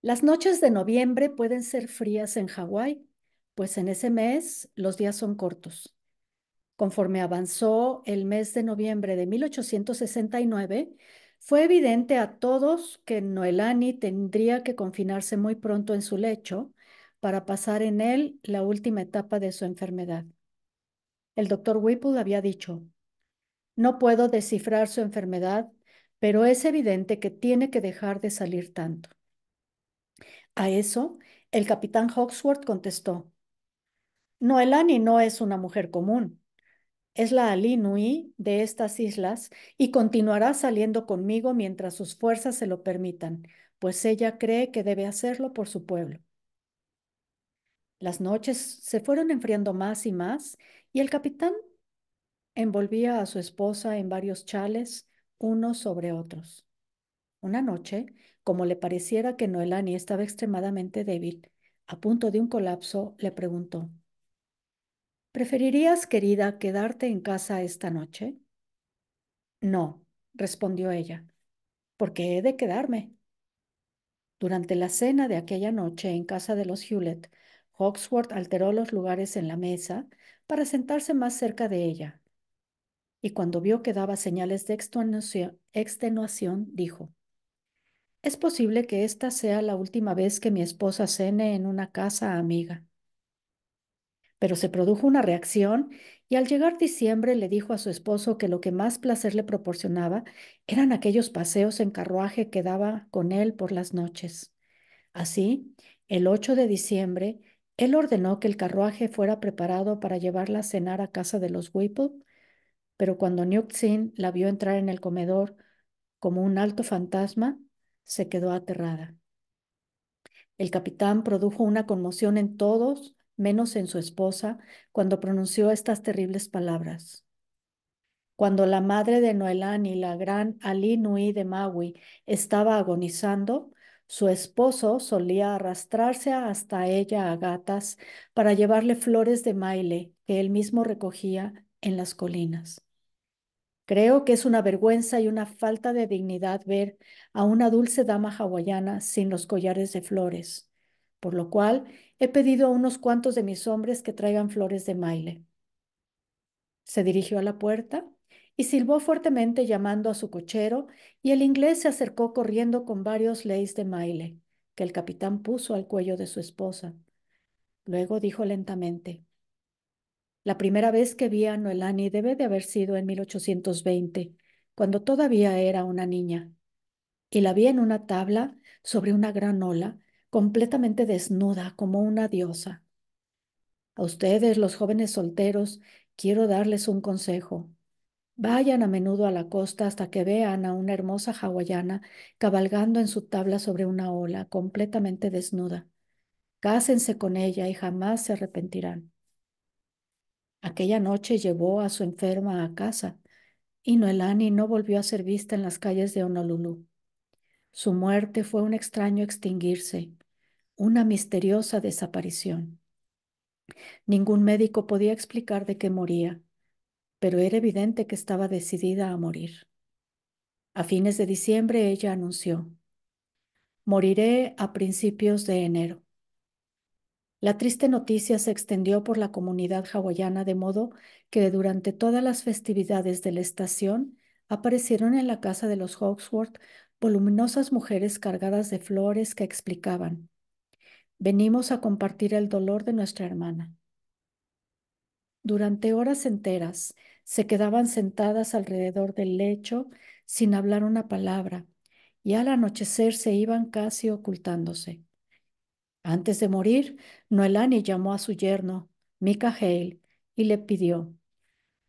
Las noches de noviembre pueden ser frías en Hawái, pues en ese mes los días son cortos. Conforme avanzó el mes de noviembre de 1869, fue evidente a todos que Noelani tendría que confinarse muy pronto en su lecho para pasar en él la última etapa de su enfermedad. El doctor Whipple había dicho: no puedo descifrar su enfermedad, pero es evidente que tiene que dejar de salir tanto. A eso, el capitán Hawksworth contestó: Noelani no es una mujer común. Es la Ali Nui de estas islas y continuará saliendo conmigo mientras sus fuerzas se lo permitan, pues ella cree que debe hacerlo por su pueblo. Las noches se fueron enfriando más y más y el capitán envolvía a su esposa en varios chales, unos sobre otros. Una noche, como le pareciera que Noelani estaba extremadamente débil, a punto de un colapso, le preguntó: ¿preferirías, querida, quedarte en casa esta noche? No, respondió ella, porque he de quedarme. Durante la cena de aquella noche en casa de los Hewlett, Hawksworth alteró los lugares en la mesa para sentarse más cerca de ella, y cuando vio que daba señales de extenuación, dijo: es posible que esta sea la última vez que mi esposa cene en una casa amiga. Pero se produjo una reacción y al llegar diciembre le dijo a su esposo que lo que más placer le proporcionaba eran aquellos paseos en carruaje que daba con él por las noches. Así, el 8 de diciembre, él ordenó que el carruaje fuera preparado para llevarla a cenar a casa de los Whipple, pero cuando Newt Sin la vio entrar en el comedor como un alto fantasma, se quedó aterrada. El capitán produjo una conmoción en todos, menos en su esposa, cuando pronunció estas terribles palabras. Cuando la madre de Noelani, la gran Ali Nui de Maui, estaba agonizando, su esposo solía arrastrarse hasta ella a gatas para llevarle flores de maile que él mismo recogía en las colinas. Creo que es una vergüenza y una falta de dignidad ver a una dulce dama hawaiana sin los collares de flores, por lo cual he pedido a unos cuantos de mis hombres que traigan flores de maile. Se dirigió a la puerta y silbó fuertemente llamando a su cochero, y el inglés se acercó corriendo con varios leis de maile que el capitán puso al cuello de su esposa. Luego dijo lentamente: la primera vez que vi a Noelani debe de haber sido en 1820, cuando todavía era una niña, y la vi en una tabla sobre una gran ola, completamente desnuda como una diosa. A ustedes, los jóvenes solteros, quiero darles un consejo. Vayan a menudo a la costa hasta que vean a una hermosa hawaiana cabalgando en su tabla sobre una ola, completamente desnuda. Cásense con ella y jamás se arrepentirán. Aquella noche llevó a su enferma a casa y Noelani no volvió a ser vista en las calles de Honolulu. Su muerte fue un extraño extinguirse, una misteriosa desaparición. Ningún médico podía explicar de qué moría, pero era evidente que estaba decidida a morir. A fines de diciembre ella anunció: moriré a principios de enero. La triste noticia se extendió por la comunidad hawaiana de modo que durante todas las festividades de la estación aparecieron en la casa de los Hawksworth voluminosas mujeres cargadas de flores que explicaban: venimos a compartir el dolor de nuestra hermana. Durante horas enteras se quedaban sentadas alrededor del lecho sin hablar una palabra, y al anochecer se iban casi ocultándose. Antes de morir, Noelani llamó a su yerno, Micah Hale, y le pidió: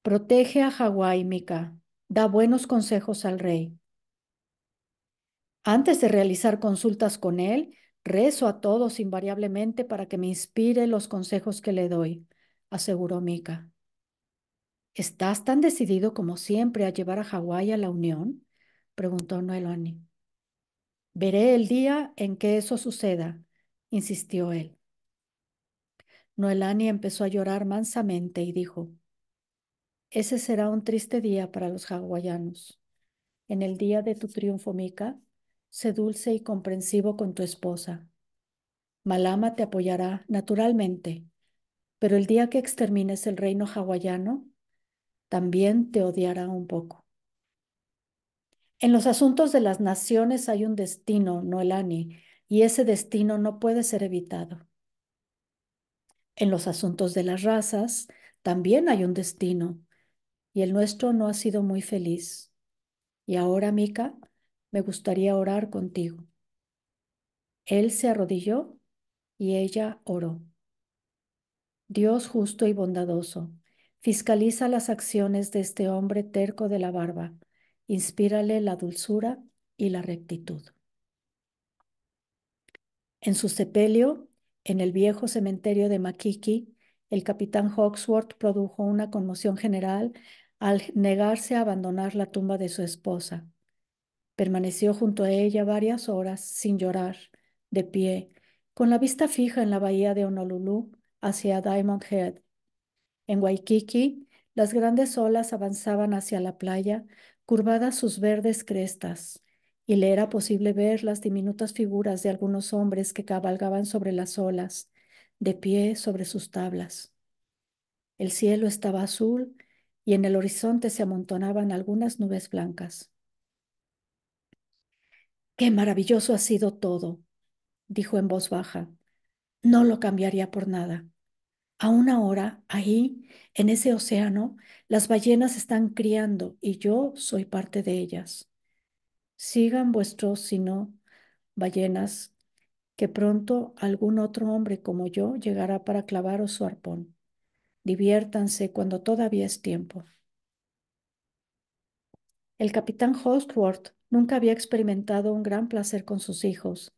protege a Hawái, Micah, da buenos consejos al rey. Antes de realizar consultas con él, rezo a todos invariablemente para que me inspire los consejos que le doy, aseguró Micah. ¿Estás tan decidido como siempre a llevar a Hawái a la Unión?, preguntó Noelani. Veré el día en que eso suceda, insistió él. Noelani empezó a llorar mansamente y dijo: ese será un triste día para los hawaianos. En el día de tu triunfo, Micah, sé dulce y comprensivo con tu esposa. Malama te apoyará, naturalmente, pero el día que extermines el reino hawaiano, también te odiará un poco. En los asuntos de las naciones hay un destino, Noelani, y ese destino no puede ser evitado. En los asuntos de las razas también hay un destino, y el nuestro no ha sido muy feliz. Y ahora, Mica, me gustaría orar contigo. Él se arrodilló y ella oró. Dios justo y bondadoso, fiscaliza las acciones de este hombre terco de la barba. Inspírale la dulzura y la rectitud. En su sepelio, en el viejo cementerio de Makiki, el capitán Hawksworth produjo una conmoción general al negarse a abandonar la tumba de su esposa. Permaneció junto a ella varias horas sin llorar, de pie, con la vista fija en la bahía de Honolulu hacia Diamond Head. En Waikiki, las grandes olas avanzaban hacia la playa, curvadas sus verdes crestas, y le era posible ver las diminutas figuras de algunos hombres que cabalgaban sobre las olas, de pie sobre sus tablas. El cielo estaba azul y en el horizonte se amontonaban algunas nubes blancas. ¡Qué maravilloso ha sido todo!, dijo en voz baja. No lo cambiaría por nada. Aún ahora, ahí, en ese océano, las ballenas están criando y yo soy parte de ellas. Sigan vuestros, si no, ballenas, que pronto algún otro hombre como yo llegará para clavaros su arpón. Diviértanse cuando todavía es tiempo. El capitán Hawksworth nunca había experimentado un gran placer con sus hijos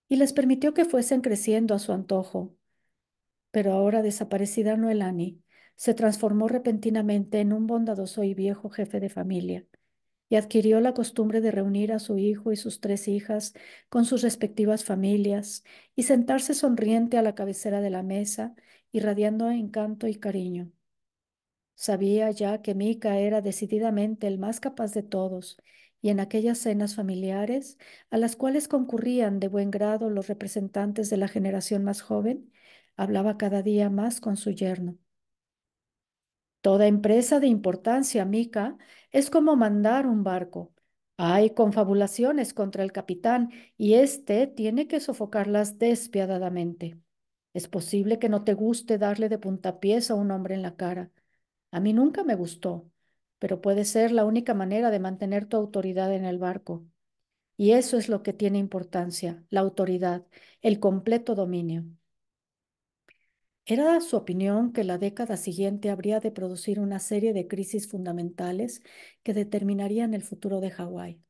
y les permitió que fuesen creciendo a su antojo. Pero ahora desaparecida Noelani, se transformó repentinamente en un bondadoso y viejo jefe de familia y adquirió la costumbre de reunir a su hijo y sus tres hijas con sus respectivas familias y sentarse sonriente a la cabecera de la mesa, irradiando encanto y cariño. Sabía ya que Mika era decididamente el más capaz de todos, y en aquellas cenas familiares, a las cuales concurrían de buen grado los representantes de la generación más joven, hablaba cada día más con su yerno. Toda empresa de importancia, Mika, es como mandar un barco. Hay confabulaciones contra el capitán y éste tiene que sofocarlas despiadadamente. Es posible que no te guste darle de puntapiés a un hombre en la cara. A mí nunca me gustó, pero puede ser la única manera de mantener tu autoridad en el barco. Y eso es lo que tiene importancia, la autoridad, el completo dominio. Era su opinión que la década siguiente habría de producir una serie de crisis fundamentales que determinarían el futuro de Hawái.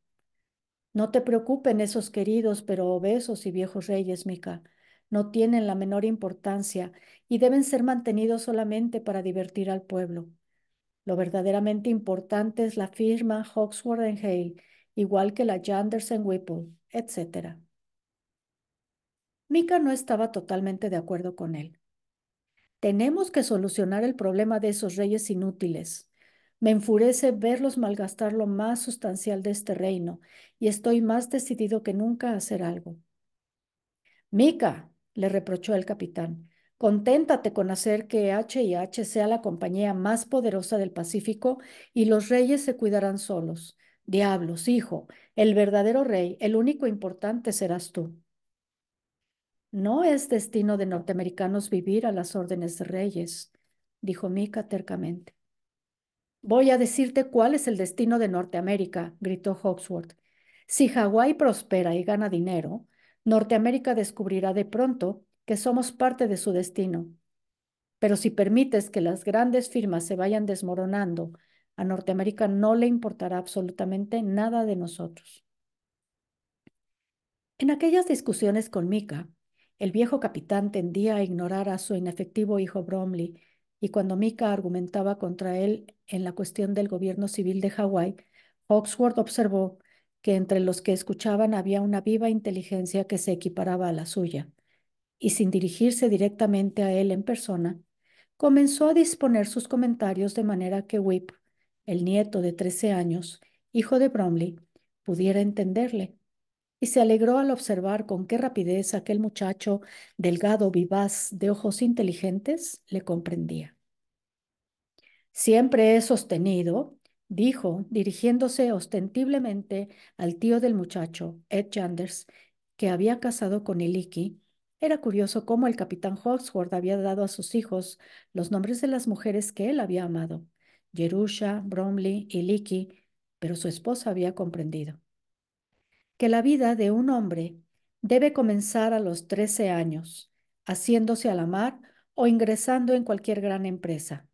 No te preocupen esos queridos pero obesos y viejos reyes, Mika. No tienen la menor importancia y deben ser mantenidos solamente para divertir al pueblo. Lo verdaderamente importante es la firma Hawksworth and Hale, igual que la Janderson Whipple, etc. Mika no estaba totalmente de acuerdo con él. Tenemos que solucionar el problema de esos reyes inútiles. Me enfurece verlos malgastar lo más sustancial de este reino y estoy más decidido que nunca a hacer algo. Mika, le reprochó el capitán, conténtate con hacer que H&H sea la compañía más poderosa del Pacífico y los reyes se cuidarán solos. Diablos, hijo, el verdadero rey, el único importante serás tú. No es destino de norteamericanos vivir a las órdenes de reyes, dijo Mika tercamente. Voy a decirte cuál es el destino de Norteamérica, gritó Hawksworth. Si Hawái prospera y gana dinero, Norteamérica descubrirá de pronto que somos parte de su destino. Pero si permites que las grandes firmas se vayan desmoronando, a Norteamérica no le importará absolutamente nada de nosotros. En aquellas discusiones con Mika, el viejo capitán tendía a ignorar a su inefectivo hijo Bromley, y cuando Mika argumentaba contra él en la cuestión del gobierno civil de Hawái, Hawksworth observó que entre los que escuchaban había una viva inteligencia que se equiparaba a la suya, y sin dirigirse directamente a él en persona, comenzó a disponer sus comentarios de manera que Whip, el nieto de 13 años, hijo de Bromley, pudiera entenderle. y se alegró al observar con qué rapidez aquel muchacho delgado, vivaz, de ojos inteligentes, le comprendía. Siempre he sostenido, dijo, dirigiéndose ostensiblemente al tío del muchacho, Ed Yanders, que había casado con Iliki. Era curioso cómo el capitán Hawksworth había dado a sus hijos los nombres de las mujeres que él había amado, Jerusha, Bromley y Iliki, pero su esposa había comprendido que la vida de un hombre debe comenzar a los 13 años, haciéndose a la mar o ingresando en cualquier gran empresa.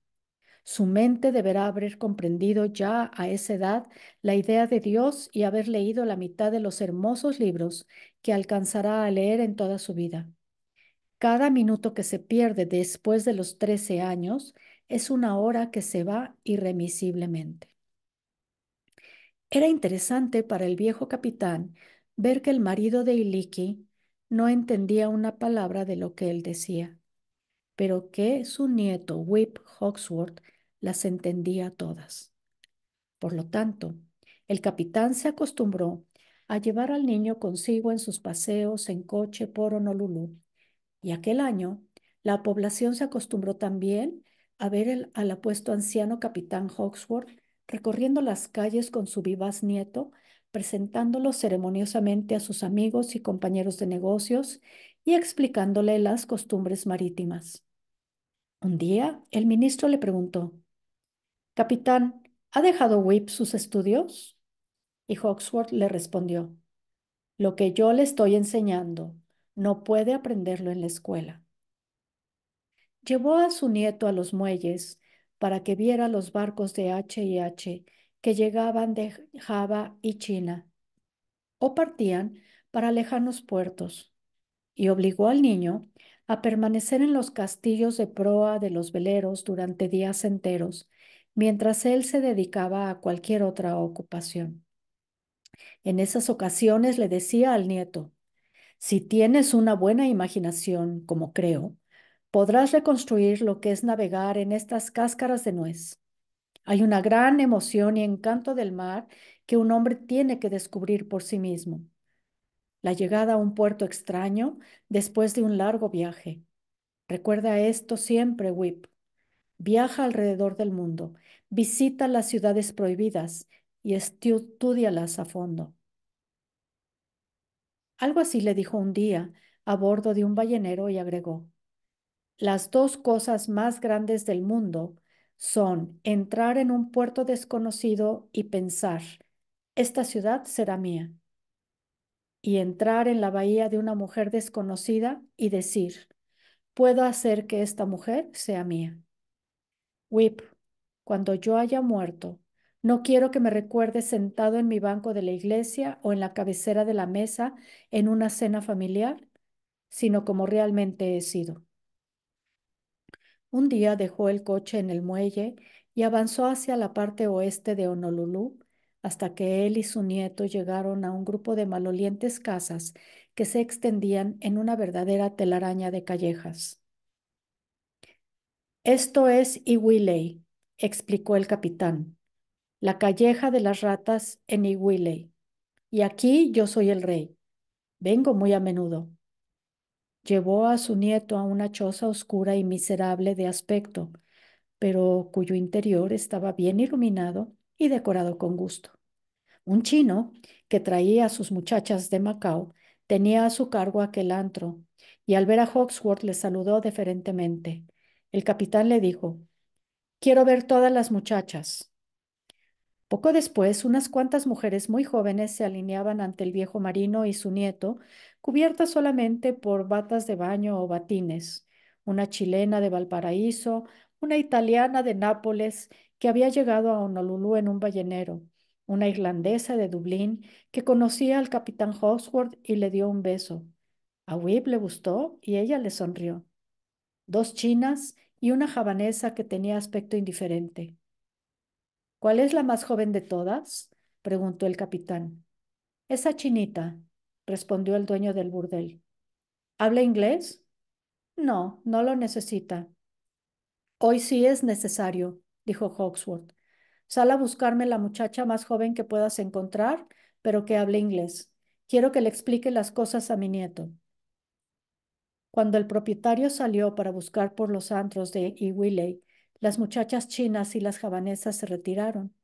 Su mente deberá haber comprendido ya a esa edad la idea de Dios y haber leído la mitad de los hermosos libros que alcanzará a leer en toda su vida. Cada minuto que se pierde después de los 13 años es una hora que se va irremisiblemente. Era interesante para el viejo capitán ver que el marido de Iliki no entendía una palabra de lo que él decía, pero que su nieto Whip Hawksworth las entendía todas. Por lo tanto, el capitán se acostumbró a llevar al niño consigo en sus paseos en coche por Honolulu, y aquel año la población se acostumbró también a ver al apuesto anciano capitán Hawksworth recorriendo las calles con su vivaz nieto, presentándolo ceremoniosamente a sus amigos y compañeros de negocios y explicándole las costumbres marítimas. Un día, el ministro le preguntó: Capitán, ¿ha dejado Whip sus estudios? Y Hawksworth le respondió: Lo que yo le estoy enseñando, no puede aprenderlo en la escuela. Llevó a su nieto a los muelles para que viera los barcos de H&H que llegaban de Java y China o partían para lejanos puertos, y obligó al niño a permanecer en los castillos de proa de los veleros durante días enteros, mientras él se dedicaba a cualquier otra ocupación. En esas ocasiones le decía al nieto: si tienes una buena imaginación, como creo, podrás reconstruir lo que es navegar en estas cáscaras de nuez. Hay una gran emoción y encanto del mar que un hombre tiene que descubrir por sí mismo. La llegada a un puerto extraño después de un largo viaje. Recuerda esto siempre, Whip. Viaja alrededor del mundo, visita las ciudades prohibidas y estúdialas a fondo. Algo así le dijo un día a bordo de un ballenero y agregó: las dos cosas más grandes del mundo son entrar en un puerto desconocido y pensar, esta ciudad será mía, y entrar en la bahía de una mujer desconocida y decir, puedo hacer que esta mujer sea mía. Whip, cuando yo haya muerto, no quiero que me recuerdes sentado en mi banco de la iglesia o en la cabecera de la mesa en una cena familiar, sino como realmente he sido. Un día dejó el coche en el muelle y avanzó hacia la parte oeste de Honolulu hasta que él y su nieto llegaron a un grupo de malolientes casas que se extendían en una verdadera telaraña de callejas. Esto es Iwilei, explicó el capitán, la calleja de las ratas en Iwilei. Y aquí yo soy el rey. Vengo muy a menudo. Llevó a su nieto a una choza oscura y miserable de aspecto, pero cuyo interior estaba bien iluminado y decorado con gusto. Un chino que traía a sus muchachas de Macao tenía a su cargo aquel antro, y al ver a Hawksworth le saludó deferentemente. El capitán le dijo: quiero ver todas las muchachas. Poco después, unas cuantas mujeres muy jóvenes se alineaban ante el viejo marino y su nieto, cubiertas solamente por batas de baño o batines, una chilena de Valparaíso, una italiana de Nápoles que había llegado a Honolulu en un ballenero, una irlandesa de Dublín que conocía al capitán Hawksworth y le dio un beso. A Whip le gustó y ella le sonrió. Dos chinas y una javanesa que tenía aspecto indiferente. ¿Cuál es la más joven de todas? Preguntó el capitán. Esa chinita, respondió el dueño del burdel. ¿Habla inglés? No, no lo necesita. Hoy sí es necesario, dijo Hawksworth. Sal a buscarme la muchacha más joven que puedas encontrar, pero que hable inglés. Quiero que le explique las cosas a mi nieto. Cuando el propietario salió para buscar por los antros de Iwilei, las muchachas chinas y las javanesas se retiraron,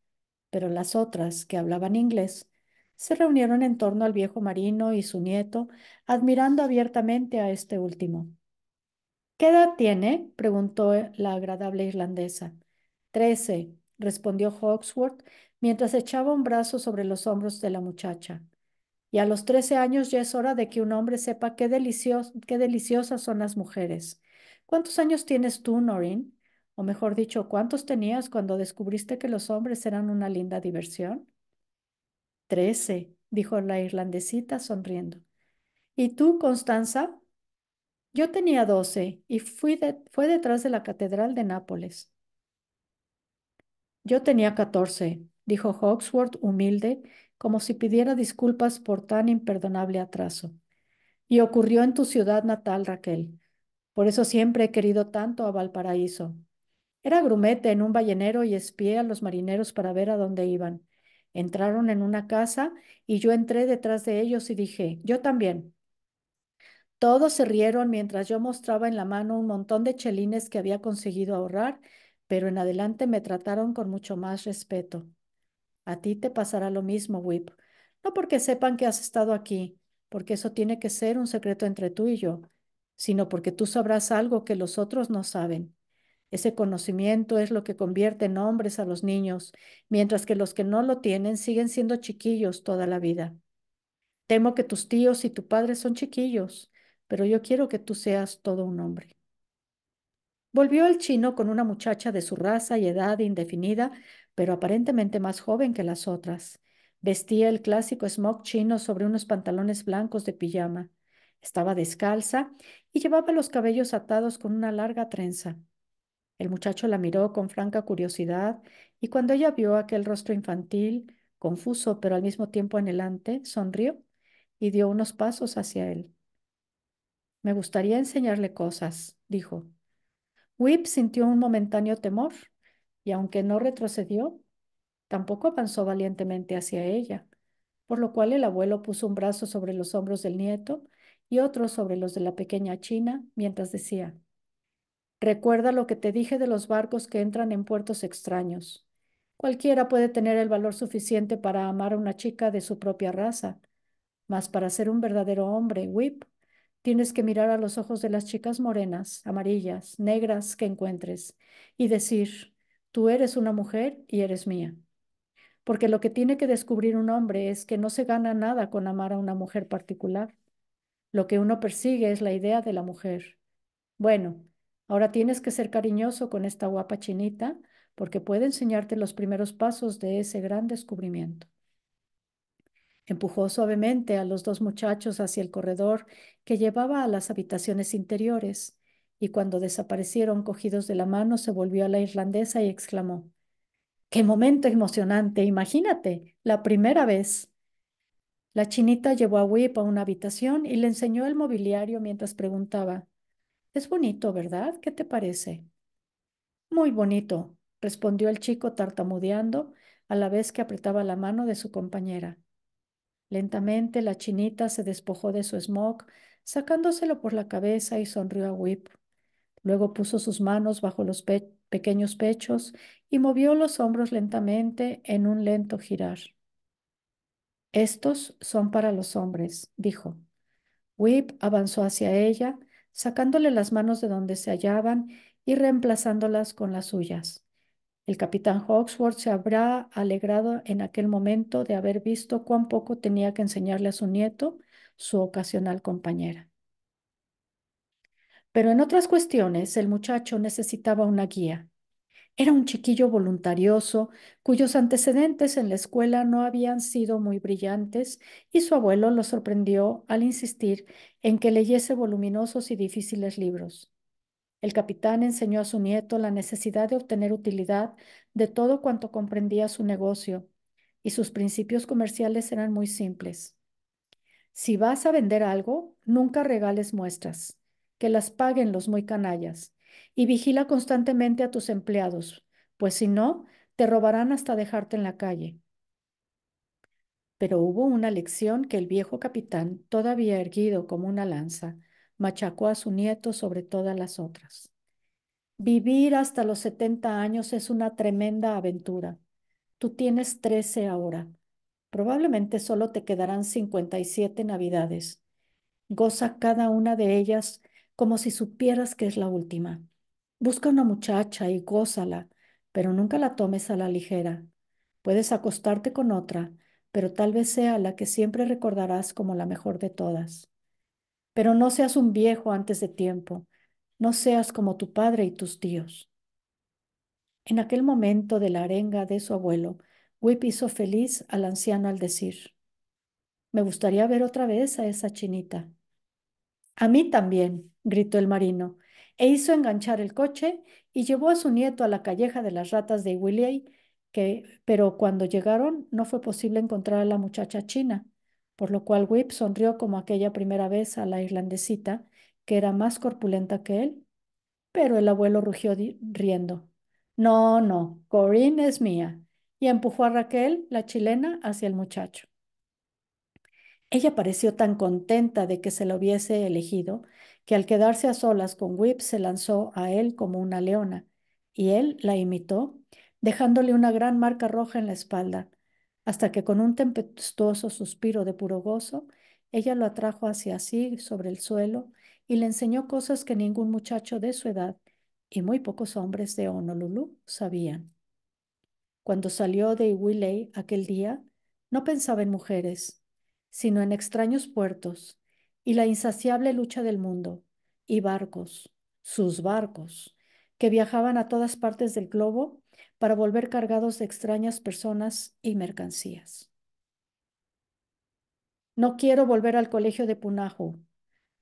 pero las otras, que hablaban inglés, se reunieron en torno al viejo marino y su nieto, admirando abiertamente a este último. ¿Qué edad tiene? Preguntó la agradable irlandesa. 13, respondió Hawksworth mientras echaba un brazo sobre los hombros de la muchacha. Y a los 13 años ya es hora de que un hombre sepa qué deliciosas son las mujeres. ¿Cuántos años tienes tú, Noreen? O mejor dicho, ¿cuántos tenías cuando descubriste que los hombres eran una linda diversión? 13, dijo la irlandesita sonriendo. ¿Y tú, Constanza? Yo tenía 12 y fue detrás de la Catedral de Nápoles. Yo tenía 14, dijo Hawksworth humilde, como si pidiera disculpas por tan imperdonable atraso. Y ocurrió en tu ciudad natal, Raquel. Por eso siempre he querido tanto a Valparaíso. Era grumete en un ballenero y espié a los marineros para ver a dónde iban. Entraron en una casa y yo entré detrás de ellos y dije, yo también. Todos se rieron mientras yo mostraba en la mano un montón de chelines que había conseguido ahorrar, pero en adelante me trataron con mucho más respeto. A ti te pasará lo mismo, Whip. No porque sepan que has estado aquí, porque eso tiene que ser un secreto entre tú y yo, sino porque tú sabrás algo que los otros no saben. Ese conocimiento es lo que convierte en hombres a los niños, mientras que los que no lo tienen siguen siendo chiquillos toda la vida. Temo que tus tíos y tu padre son chiquillos, pero yo quiero que tú seas todo un hombre. Volvió el chino con una muchacha de su raza y edad indefinida, pero aparentemente más joven que las otras. Vestía el clásico smock chino sobre unos pantalones blancos de pijama. Estaba descalza y llevaba los cabellos atados con una larga trenza. El muchacho la miró con franca curiosidad y cuando ella vio aquel rostro infantil, confuso pero al mismo tiempo anhelante, sonrió y dio unos pasos hacia él. Me gustaría enseñarle cosas, dijo. Whip sintió un momentáneo temor y aunque no retrocedió, tampoco avanzó valientemente hacia ella, por lo cual el abuelo puso un brazo sobre los hombros del nieto y otro sobre los de la pequeña China mientras decía, recuerda lo que te dije de los barcos que entran en puertos extraños. Cualquiera puede tener el valor suficiente para amar a una chica de su propia raza, mas para ser un verdadero hombre, Whip, tienes que mirar a los ojos de las chicas morenas, amarillas, negras que encuentres y decir, tú eres una mujer y eres mía. Porque lo que tiene que descubrir un hombre es que no se gana nada con amar a una mujer particular. Lo que uno persigue es la idea de la mujer. Bueno, ahora tienes que ser cariñoso con esta guapa chinita porque puede enseñarte los primeros pasos de ese gran descubrimiento. Empujó suavemente a los dos muchachos hacia el corredor que llevaba a las habitaciones interiores, y cuando desaparecieron cogidos de la mano, se volvió a la irlandesa y exclamó, ¡qué momento emocionante! Imagínate, la primera vez. La chinita llevó a Whip a una habitación y le enseñó el mobiliario mientras preguntaba, es bonito, ¿verdad? ¿Qué te parece? Muy bonito, respondió el chico tartamudeando a la vez que apretaba la mano de su compañera. Lentamente la chinita se despojó de su smock, sacándoselo por la cabeza y sonrió a Whip. Luego puso sus manos bajo los pequeños pechos y movió los hombros lentamente en un lento girar. Estos son para los hombres, dijo. Whip avanzó hacia ella, sacándole las manos de donde se hallaban y reemplazándolas con las suyas. El capitán Hawksworth se habrá alegrado en aquel momento de haber visto cuán poco tenía que enseñarle a su nieto, su ocasional compañera. Pero en otras cuestiones el muchacho necesitaba una guía. Era un chiquillo voluntarioso, cuyos antecedentes en la escuela no habían sido muy brillantes, y su abuelo lo sorprendió al insistir en que leyese voluminosos y difíciles libros. El capitán enseñó a su nieto la necesidad de obtener utilidad de todo cuanto comprendía su negocio, y sus principios comerciales eran muy simples. Si vas a vender algo, nunca regales muestras, que las paguen los muy canallas, y vigila constantemente a tus empleados, pues si no, te robarán hasta dejarte en la calle. Pero hubo una lección que el viejo capitán, todavía erguido como una lanza, machacó a su nieto sobre todas las otras. Vivir hasta los 70 años es una tremenda aventura. Tú tienes 13 ahora. Probablemente solo te quedarán 57 Navidades. Goza cada una de ellas como si supieras que es la última. Busca una muchacha y gózala, pero nunca la tomes a la ligera. Puedes acostarte con otra, pero tal vez sea la que siempre recordarás como la mejor de todas. Pero no seas un viejo antes de tiempo. No seas como tu padre y tus tíos. En aquel momento de la arenga de su abuelo, Whip hizo feliz al anciano al decir, me gustaría ver otra vez a esa chinita. A mí también, gritó el marino, e hizo enganchar el coche y llevó a su nieto a la calleja de las ratas de Willie, pero cuando llegaron no fue posible encontrar a la muchacha china, por lo cual Whip sonrió como aquella primera vez a la irlandesita, que era más corpulenta que él, pero el abuelo rugió riendo. No, no, Corinne es mía, y empujó a Raquel, la chilena, hacia el muchacho. Ella pareció tan contenta de que se lo hubiese elegido, que al quedarse a solas con Whip se lanzó a él como una leona, y él la imitó, dejándole una gran marca roja en la espalda, hasta que con un tempestuoso suspiro de puro gozo, ella lo atrajo hacia sí sobre el suelo y le enseñó cosas que ningún muchacho de su edad y muy pocos hombres de Honolulu sabían. Cuando salió de Iwilei aquel día, no pensaba en mujeres, sino en extraños puertos y la insaciable lucha del mundo, y barcos, sus barcos, que viajaban a todas partes del globo para volver cargados de extrañas personas y mercancías. No quiero volver al colegio de Punahou,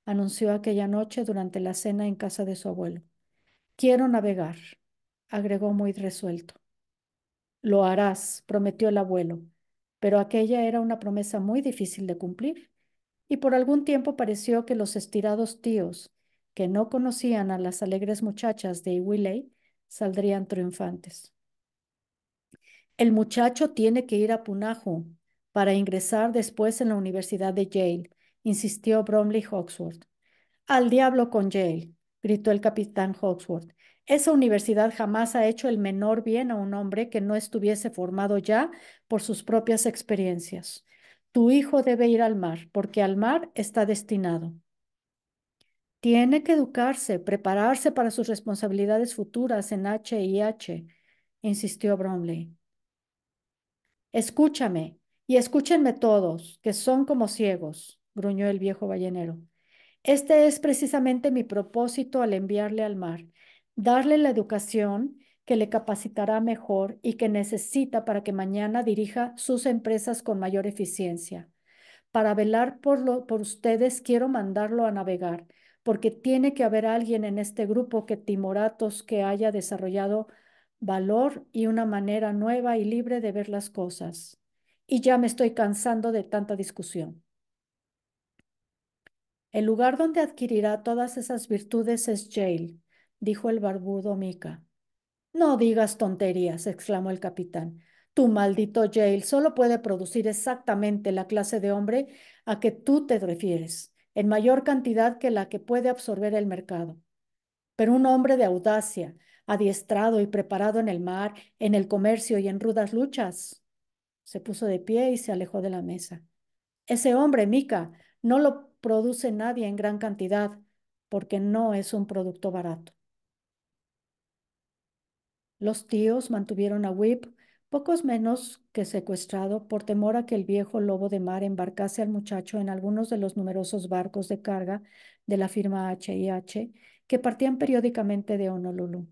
anunció aquella noche durante la cena en casa de su abuelo. Quiero navegar, agregó muy resuelto. Lo harás, prometió el abuelo, pero aquella era una promesa muy difícil de cumplir, y por algún tiempo pareció que los estirados tíos, que no conocían a las alegres muchachas de Iwilei, saldrían triunfantes. El muchacho tiene que ir a Punahou para ingresar después en la Universidad de Yale, insistió Bromley Hawksworth. Al diablo con Yale, gritó el capitán Hawksworth. Esa universidad jamás ha hecho el menor bien a un hombre que no estuviese formado ya por sus propias experiencias. Tu hijo debe ir al mar, porque al mar está destinado. Tiene que educarse, prepararse para sus responsabilidades futuras en H&H, insistió Bromley. Escúchame, y escúchenme todos, que son como ciegos, gruñó el viejo ballenero. Este es precisamente mi propósito al enviarle al mar, darle la educación que le capacitará mejor y que necesita para que mañana dirija sus empresas con mayor eficiencia. Para velar por ustedes quiero mandarlo a navegar, porque tiene que haber alguien en este grupo que timoratos que haya desarrollado valor y una manera nueva y libre de ver las cosas. Y ya me estoy cansando de tanta discusión. El lugar donde adquirirá todas esas virtudes es Yale, dijo el barbudo Mika. No digas tonterías, exclamó el capitán. Tu maldito Yale solo puede producir exactamente la clase de hombre a que tú te refieres, en mayor cantidad que la que puede absorber el mercado. Pero un hombre de audacia, adiestrado y preparado en el mar, en el comercio y en rudas luchas. Se puso de pie y se alejó de la mesa. Ese hombre, Mika, no lo produce nadie en gran cantidad, porque no es un producto barato. Los tíos mantuvieron a Whip pocos menos que secuestrado por temor a que el viejo lobo de mar embarcase al muchacho en algunos de los numerosos barcos de carga de la firma H&H que partían periódicamente de Honolulu.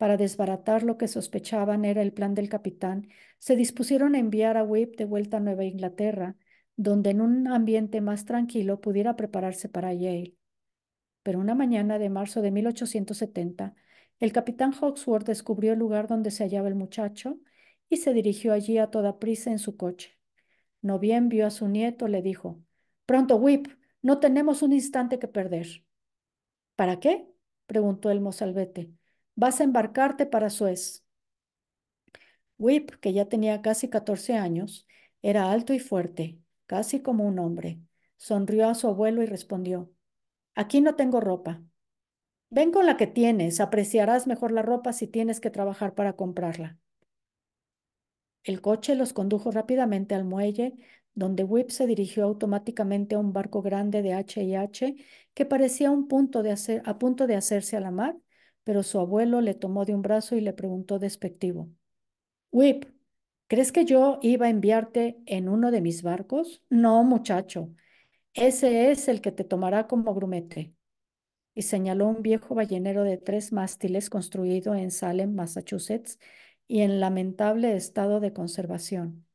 Para desbaratar lo que sospechaban era el plan del capitán, se dispusieron a enviar a Whip de vuelta a Nueva Inglaterra, donde en un ambiente más tranquilo pudiera prepararse para Yale. Pero una mañana de marzo de 1870, el capitán Hawksworth descubrió el lugar donde se hallaba el muchacho y se dirigió allí a toda prisa en su coche. No bien vio a su nieto, le dijo, Pronto, Whip, no tenemos un instante que perder. ¿Para qué? Preguntó el mozalbete. Vas a embarcarte para Suez. Whip, que ya tenía casi 14 años, Era alto y fuerte, casi como un hombre. Sonrió a su abuelo y respondió, aquí no tengo ropa. Ven con la que tienes, apreciarás mejor la ropa si tienes que trabajar para comprarla. El coche los condujo rápidamente al muelle, donde Whip se dirigió automáticamente a un barco grande de H&H que parecía a punto de hacerse a la mar, pero su abuelo le tomó de un brazo y le preguntó despectivo, Whip, ¿crees que yo iba a enviarte en uno de mis barcos? No, muchacho, ese es el que te tomará como grumete. Y señaló un viejo ballenero de 3 mástiles construido en Salem, Massachusetts, y en lamentable estado de conservación.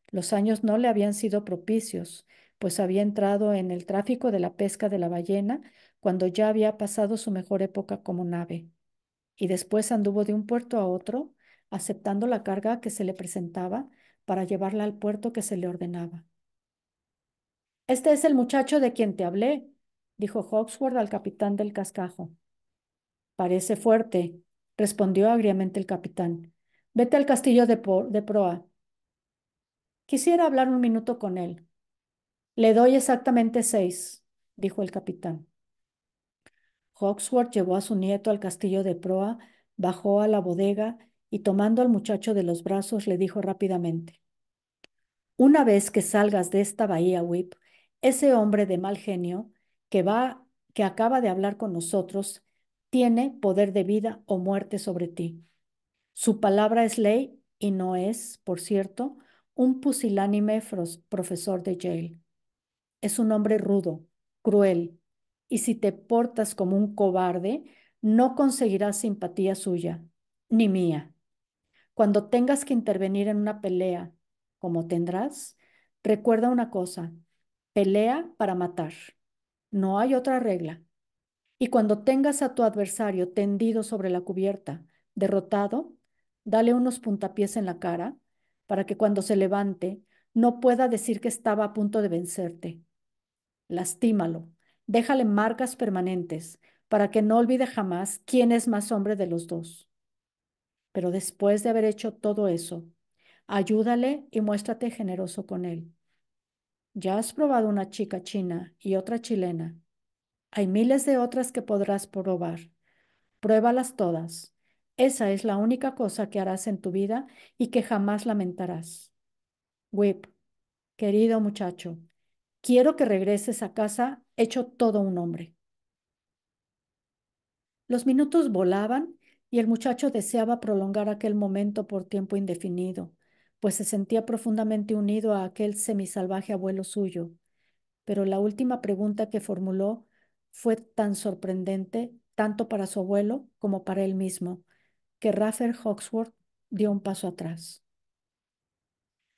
Los años no le habían sido propicios, pues había entrado en el tráfico de la pesca de la ballena cuando ya había pasado su mejor época como nave, y después anduvo de un puerto a otro, aceptando la carga que se le presentaba para llevarla al puerto que se le ordenaba. Este es el muchacho de quien te hablé, dijo Hawksworth al capitán del cascajo. Parece fuerte, respondió agriamente el capitán. Vete al castillo de proa. Quisiera hablar un minuto con él. Le doy exactamente 6, dijo el capitán. Hawksworth llevó a su nieto al castillo de proa, bajó a la bodega y tomando al muchacho de los brazos le dijo rápidamente, una vez que salgas de esta bahía, Whip, ese hombre de mal genio que va, que acaba de hablar con nosotros, tiene poder de vida o muerte sobre ti. Su palabra es ley y no es, por cierto, un pusilánime profesor de Yale. Es un hombre rudo, cruel, y si te portas como un cobarde, no conseguirás simpatía suya, ni mía. Cuando tengas que intervenir en una pelea, como tendrás, recuerda una cosa, pelea para matar. No hay otra regla. Y cuando tengas a tu adversario tendido sobre la cubierta, derrotado, dale unos puntapiés en la cara para que cuando se levante no pueda decir que estaba a punto de vencerte. Lastímalo, déjale marcas permanentes para que no olvide jamás quién es más hombre de los dos. Pero después de haber hecho todo eso, ayúdale y muéstrate generoso con él. Ya has probado una chica china y otra chilena. Hay miles de otras que podrás probar. Pruébalas todas. Esa es la única cosa que harás en tu vida y que jamás lamentarás. Whip, querido muchacho, quiero que regreses a casa hecho todo un hombre. Los minutos volaban y el muchacho deseaba prolongar aquel momento por tiempo indefinido, pues se sentía profundamente unido a aquel semisalvaje abuelo suyo. Pero la última pregunta que formuló fue tan sorprendente, tanto para su abuelo como para él mismo, que Raffer Hawksworth dio un paso atrás.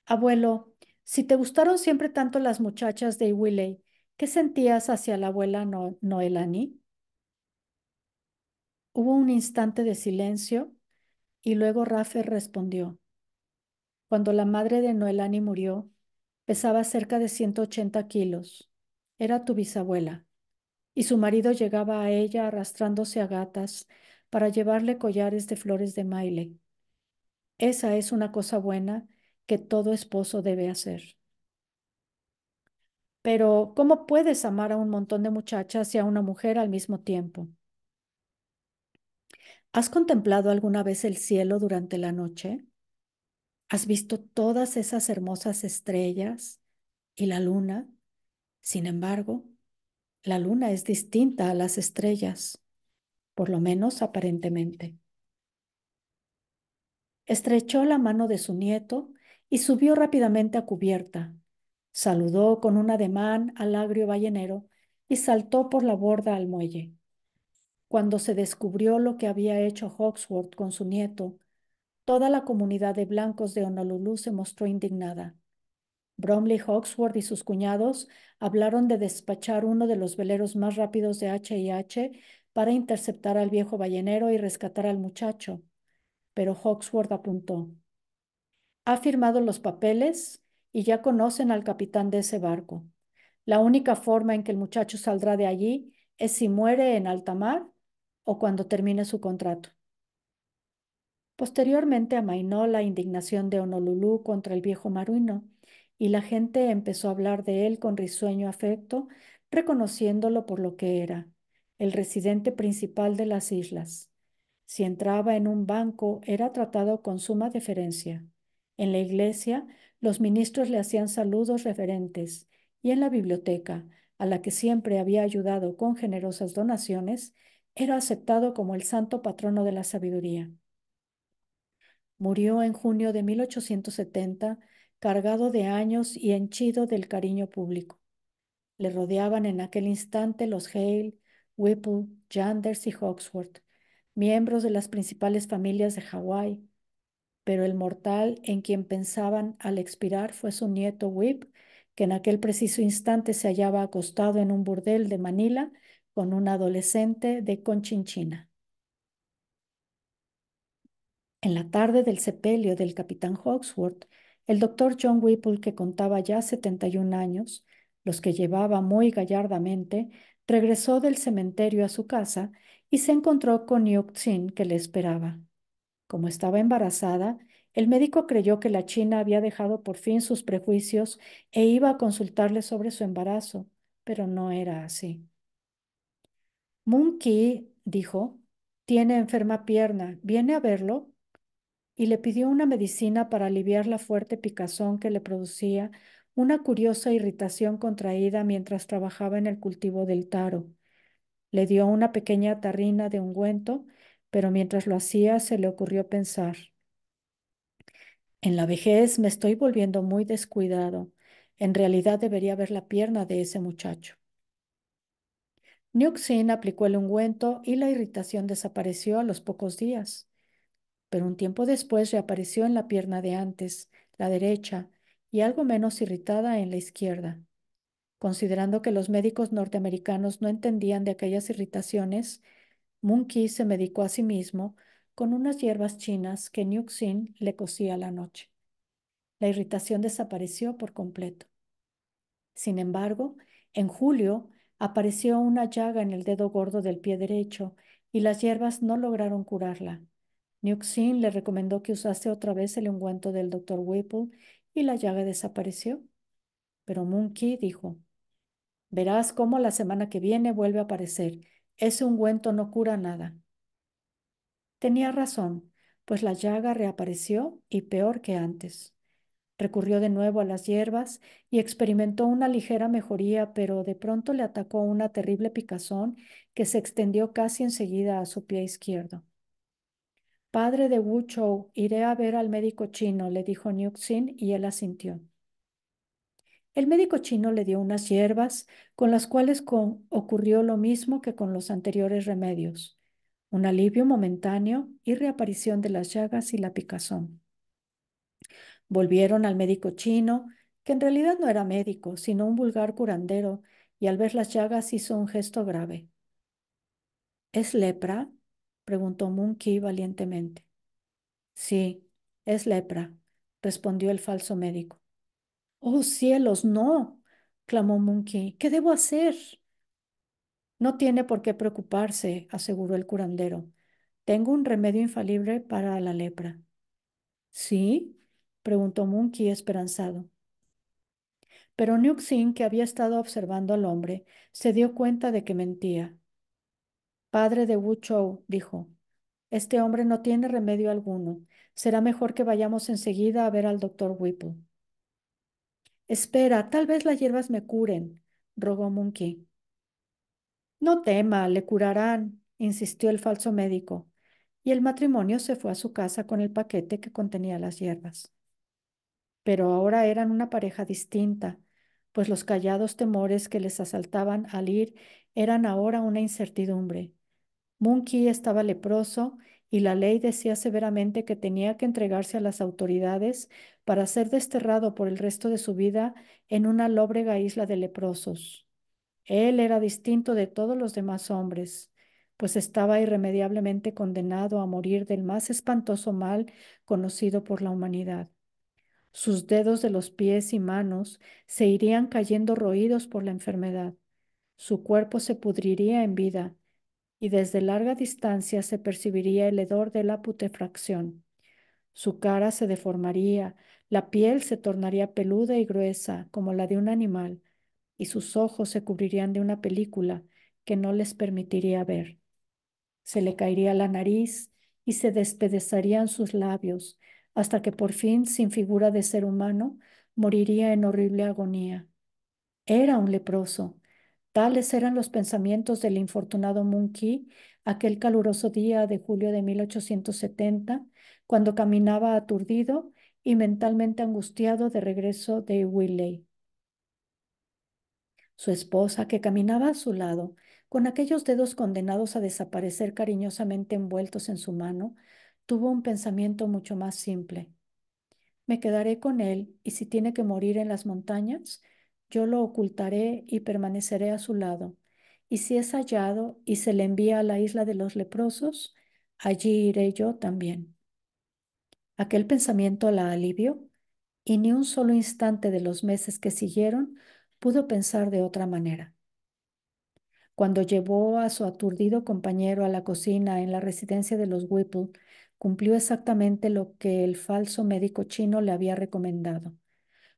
Abuelo, si te gustaron siempre tanto las muchachas de Willey, ¿qué sentías hacia la abuela Noelani? Hubo un instante de silencio y luego Raffer respondió. Cuando la madre de Noelani murió, pesaba cerca de 180 kilos. Era tu bisabuela. Y su marido llegaba a ella arrastrándose a gatas para llevarle collares de flores de maile. Esa es una cosa buena que todo esposo debe hacer. Pero, ¿cómo puedes amar a un montón de muchachas y a una mujer al mismo tiempo? ¿Has contemplado alguna vez el cielo durante la noche? ¿Has visto todas esas hermosas estrellas y la luna? Sin embargo, la luna es distinta a las estrellas, por lo menos aparentemente. Estrechó la mano de su nieto y subió rápidamente a cubierta. Saludó con un ademán al agrio ballenero y saltó por la borda al muelle. Cuando se descubrió lo que había hecho Hawksworth con su nieto, toda la comunidad de blancos de Honolulu se mostró indignada. Bromley Hawksworth y sus cuñados hablaron de despachar uno de los veleros más rápidos de H&H para interceptar al viejo ballenero y rescatar al muchacho, pero Hawksworth apuntó. Ha firmado los papeles y ya conocen al capitán de ese barco. La única forma en que el muchacho saldrá de allí es si muere en alta mar o cuando termine su contrato. Posteriormente amainó la indignación de Honolulu contra el viejo marino y la gente empezó a hablar de él con risueño afecto, reconociéndolo por lo que era, el residente principal de las islas. Si entraba en un banco, era tratado con suma deferencia. En la iglesia, los ministros le hacían saludos reverentes, y en la biblioteca, a la que siempre había ayudado con generosas donaciones, era aceptado como el santo patrono de la sabiduría. Murió en junio de 1870, cargado de años y henchido del cariño público. Le rodeaban en aquel instante los Hale, Whipple, Yanders y Hawksworth, miembros de las principales familias de Hawái, pero el mortal en quien pensaban al expirar fue su nieto Whip, que en aquel preciso instante se hallaba acostado en un burdel de Manila con una adolescente de Conchinchina. En la tarde del sepelio del capitán Hawksworth, el doctor John Whipple, que contaba ya 71 años, los que llevaba muy gallardamente, regresó del cementerio a su casa y se encontró con Nui Tsin, que le esperaba. Como estaba embarazada, el médico creyó que la china había dejado por fin sus prejuicios e iba a consultarle sobre su embarazo, pero no era así. Monkey, dijo, tiene enferma pierna, ¿viene a verlo? Y le pidió una medicina para aliviar la fuerte picazón que le producía una curiosa irritación contraída mientras trabajaba en el cultivo del taro. Le dio una pequeña tarrina de ungüento, pero mientras lo hacía se le ocurrió pensar: en la vejez me estoy volviendo muy descuidado. En realidad debería ver la pierna de ese muchacho. Nioxin aplicó el ungüento y la irritación desapareció a los pocos días, pero un tiempo después reapareció en la pierna de antes, la derecha, y algo menos irritada en la izquierda. Considerando que los médicos norteamericanos no entendían de aquellas irritaciones, Monkey se medicó a sí mismo con unas hierbas chinas que Nioxin le cocía a la noche. La irritación desapareció por completo. Sin embargo, en julio apareció una llaga en el dedo gordo del pie derecho y las hierbas no lograron curarla. Nioxin le recomendó que usase otra vez el ungüento del doctor Whipple y la llaga desapareció. Pero Monkey dijo: verás cómo la semana que viene vuelve a aparecer. Ese ungüento no cura nada. Tenía razón, pues la llaga reapareció y peor que antes. Recurrió de nuevo a las hierbas y experimentó una ligera mejoría, pero de pronto le atacó una terrible picazón que se extendió casi enseguida a su pie izquierdo. Padre de Wu Chou, iré a ver al médico chino, le dijo Nioxin, y él asintió. El médico chino le dio unas hierbas con las cuales ocurrió lo mismo que con los anteriores remedios: un alivio momentáneo y reaparición de las llagas y la picazón. Volvieron al médico chino, que en realidad no era médico, sino un vulgar curandero, y al ver las llagas hizo un gesto grave. ¿Es lepra?, preguntó Monkey valientemente. Sí, es lepra, respondió el falso médico. ¡Oh, cielos, no!, clamó Monkey. ¿Qué debo hacer? No tiene por qué preocuparse, aseguró el curandero. Tengo un remedio infalible para la lepra. ¿Sí?, preguntó Monkey esperanzado. Pero Nioxin, que había estado observando al hombre, se dio cuenta de que mentía. Padre de Wu Chou, dijo, este hombre no tiene remedio alguno. Será mejor que vayamos enseguida a ver al doctor Whipple. Espera, tal vez las hierbas me curen, rogó Monkey. No tema, le curarán, insistió el falso médico, y el matrimonio se fue a su casa con el paquete que contenía las hierbas. Pero ahora eran una pareja distinta, pues los callados temores que les asaltaban al ir eran ahora una incertidumbre. Monkey estaba leproso y la ley decía severamente que tenía que entregarse a las autoridades para ser desterrado por el resto de su vida en una lóbrega isla de leprosos. Él era distinto de todos los demás hombres, pues estaba irremediablemente condenado a morir del más espantoso mal conocido por la humanidad. Sus dedos de los pies y manos se irían cayendo roídos por la enfermedad. Su cuerpo se pudriría en vida y desde larga distancia se percibiría el hedor de la putrefacción. Su cara se deformaría, La piel se tornaría peluda y gruesa como la de un animal, y sus ojos se cubrirían de una película que no les permitiría ver. Se le caería la nariz y se despedazarían sus labios, hasta que por fin, sin figura de ser humano, moriría en horrible agonía. Era un leproso. Tales eran los pensamientos del infortunado Monkey aquel caluroso día de julio de 1870, cuando caminaba aturdido y mentalmente angustiado de regreso de Willey. Su esposa, que caminaba a su lado, con aquellos dedos condenados a desaparecer cariñosamente envueltos en su mano, tuvo un pensamiento mucho más simple. Me quedaré con él, y si tiene que morir en las montañas, yo lo ocultaré y permaneceré a su lado. Y si es hallado y se le envía a la isla de los leprosos, allí iré yo también. Aquel pensamiento la alivió, y ni un solo instante de los meses que siguieron pudo pensar de otra manera. Cuando llevó a su aturdido compañero a la cocina en la residencia de los Whipple, cumplió exactamente lo que el falso médico chino le había recomendado.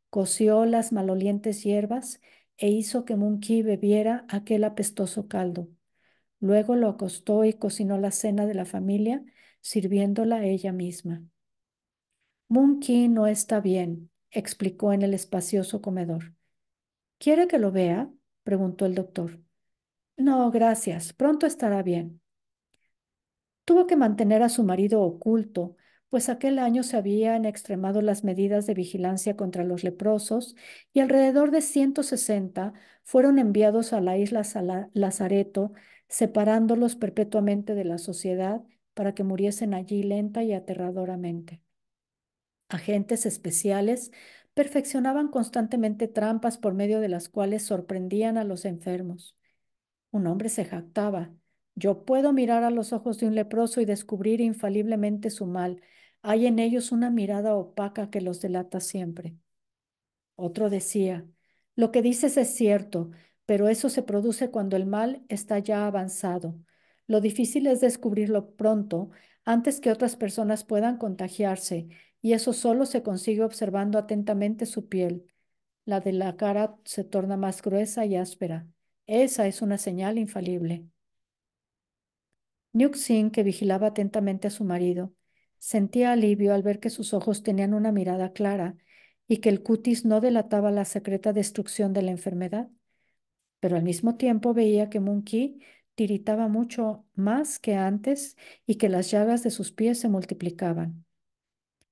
Coció las malolientes hierbas e hizo que Monkey bebiera aquel apestoso caldo. Luego lo acostó y cocinó la cena de la familia, sirviéndola ella misma. Monkey no está bien, explicó en el espacioso comedor. ¿Quiere que lo vea? Preguntó el doctor. No, gracias. Pronto estará bien. Tuvo que mantener a su marido oculto, pues aquel año se habían extremado las medidas de vigilancia contra los leprosos y alrededor de 160 fueron enviados a la isla Lazareto, separándolos perpetuamente de la sociedad para que muriesen allí lenta y aterradoramente. Agentes especiales perfeccionaban constantemente trampas por medio de las cuales sorprendían a los enfermos. Un hombre se jactaba: yo puedo mirar a los ojos de un leproso y descubrir infaliblemente su mal. Hay en ellos una mirada opaca que los delata siempre. Otro decía: lo que dices es cierto, pero eso se produce cuando el mal está ya avanzado. Lo difícil es descubrirlo pronto, antes que otras personas puedan contagiarse, y eso solo se consigue observando atentamente su piel. La de la cara se torna más gruesa y áspera. Esa es una señal infalible. Sin, que vigilaba atentamente a su marido, sentía alivio al ver que sus ojos tenían una mirada clara y que el cutis no delataba la secreta destrucción de la enfermedad, pero al mismo tiempo veía que Monkey tiritaba mucho más que antes y que las llagas de sus pies se multiplicaban.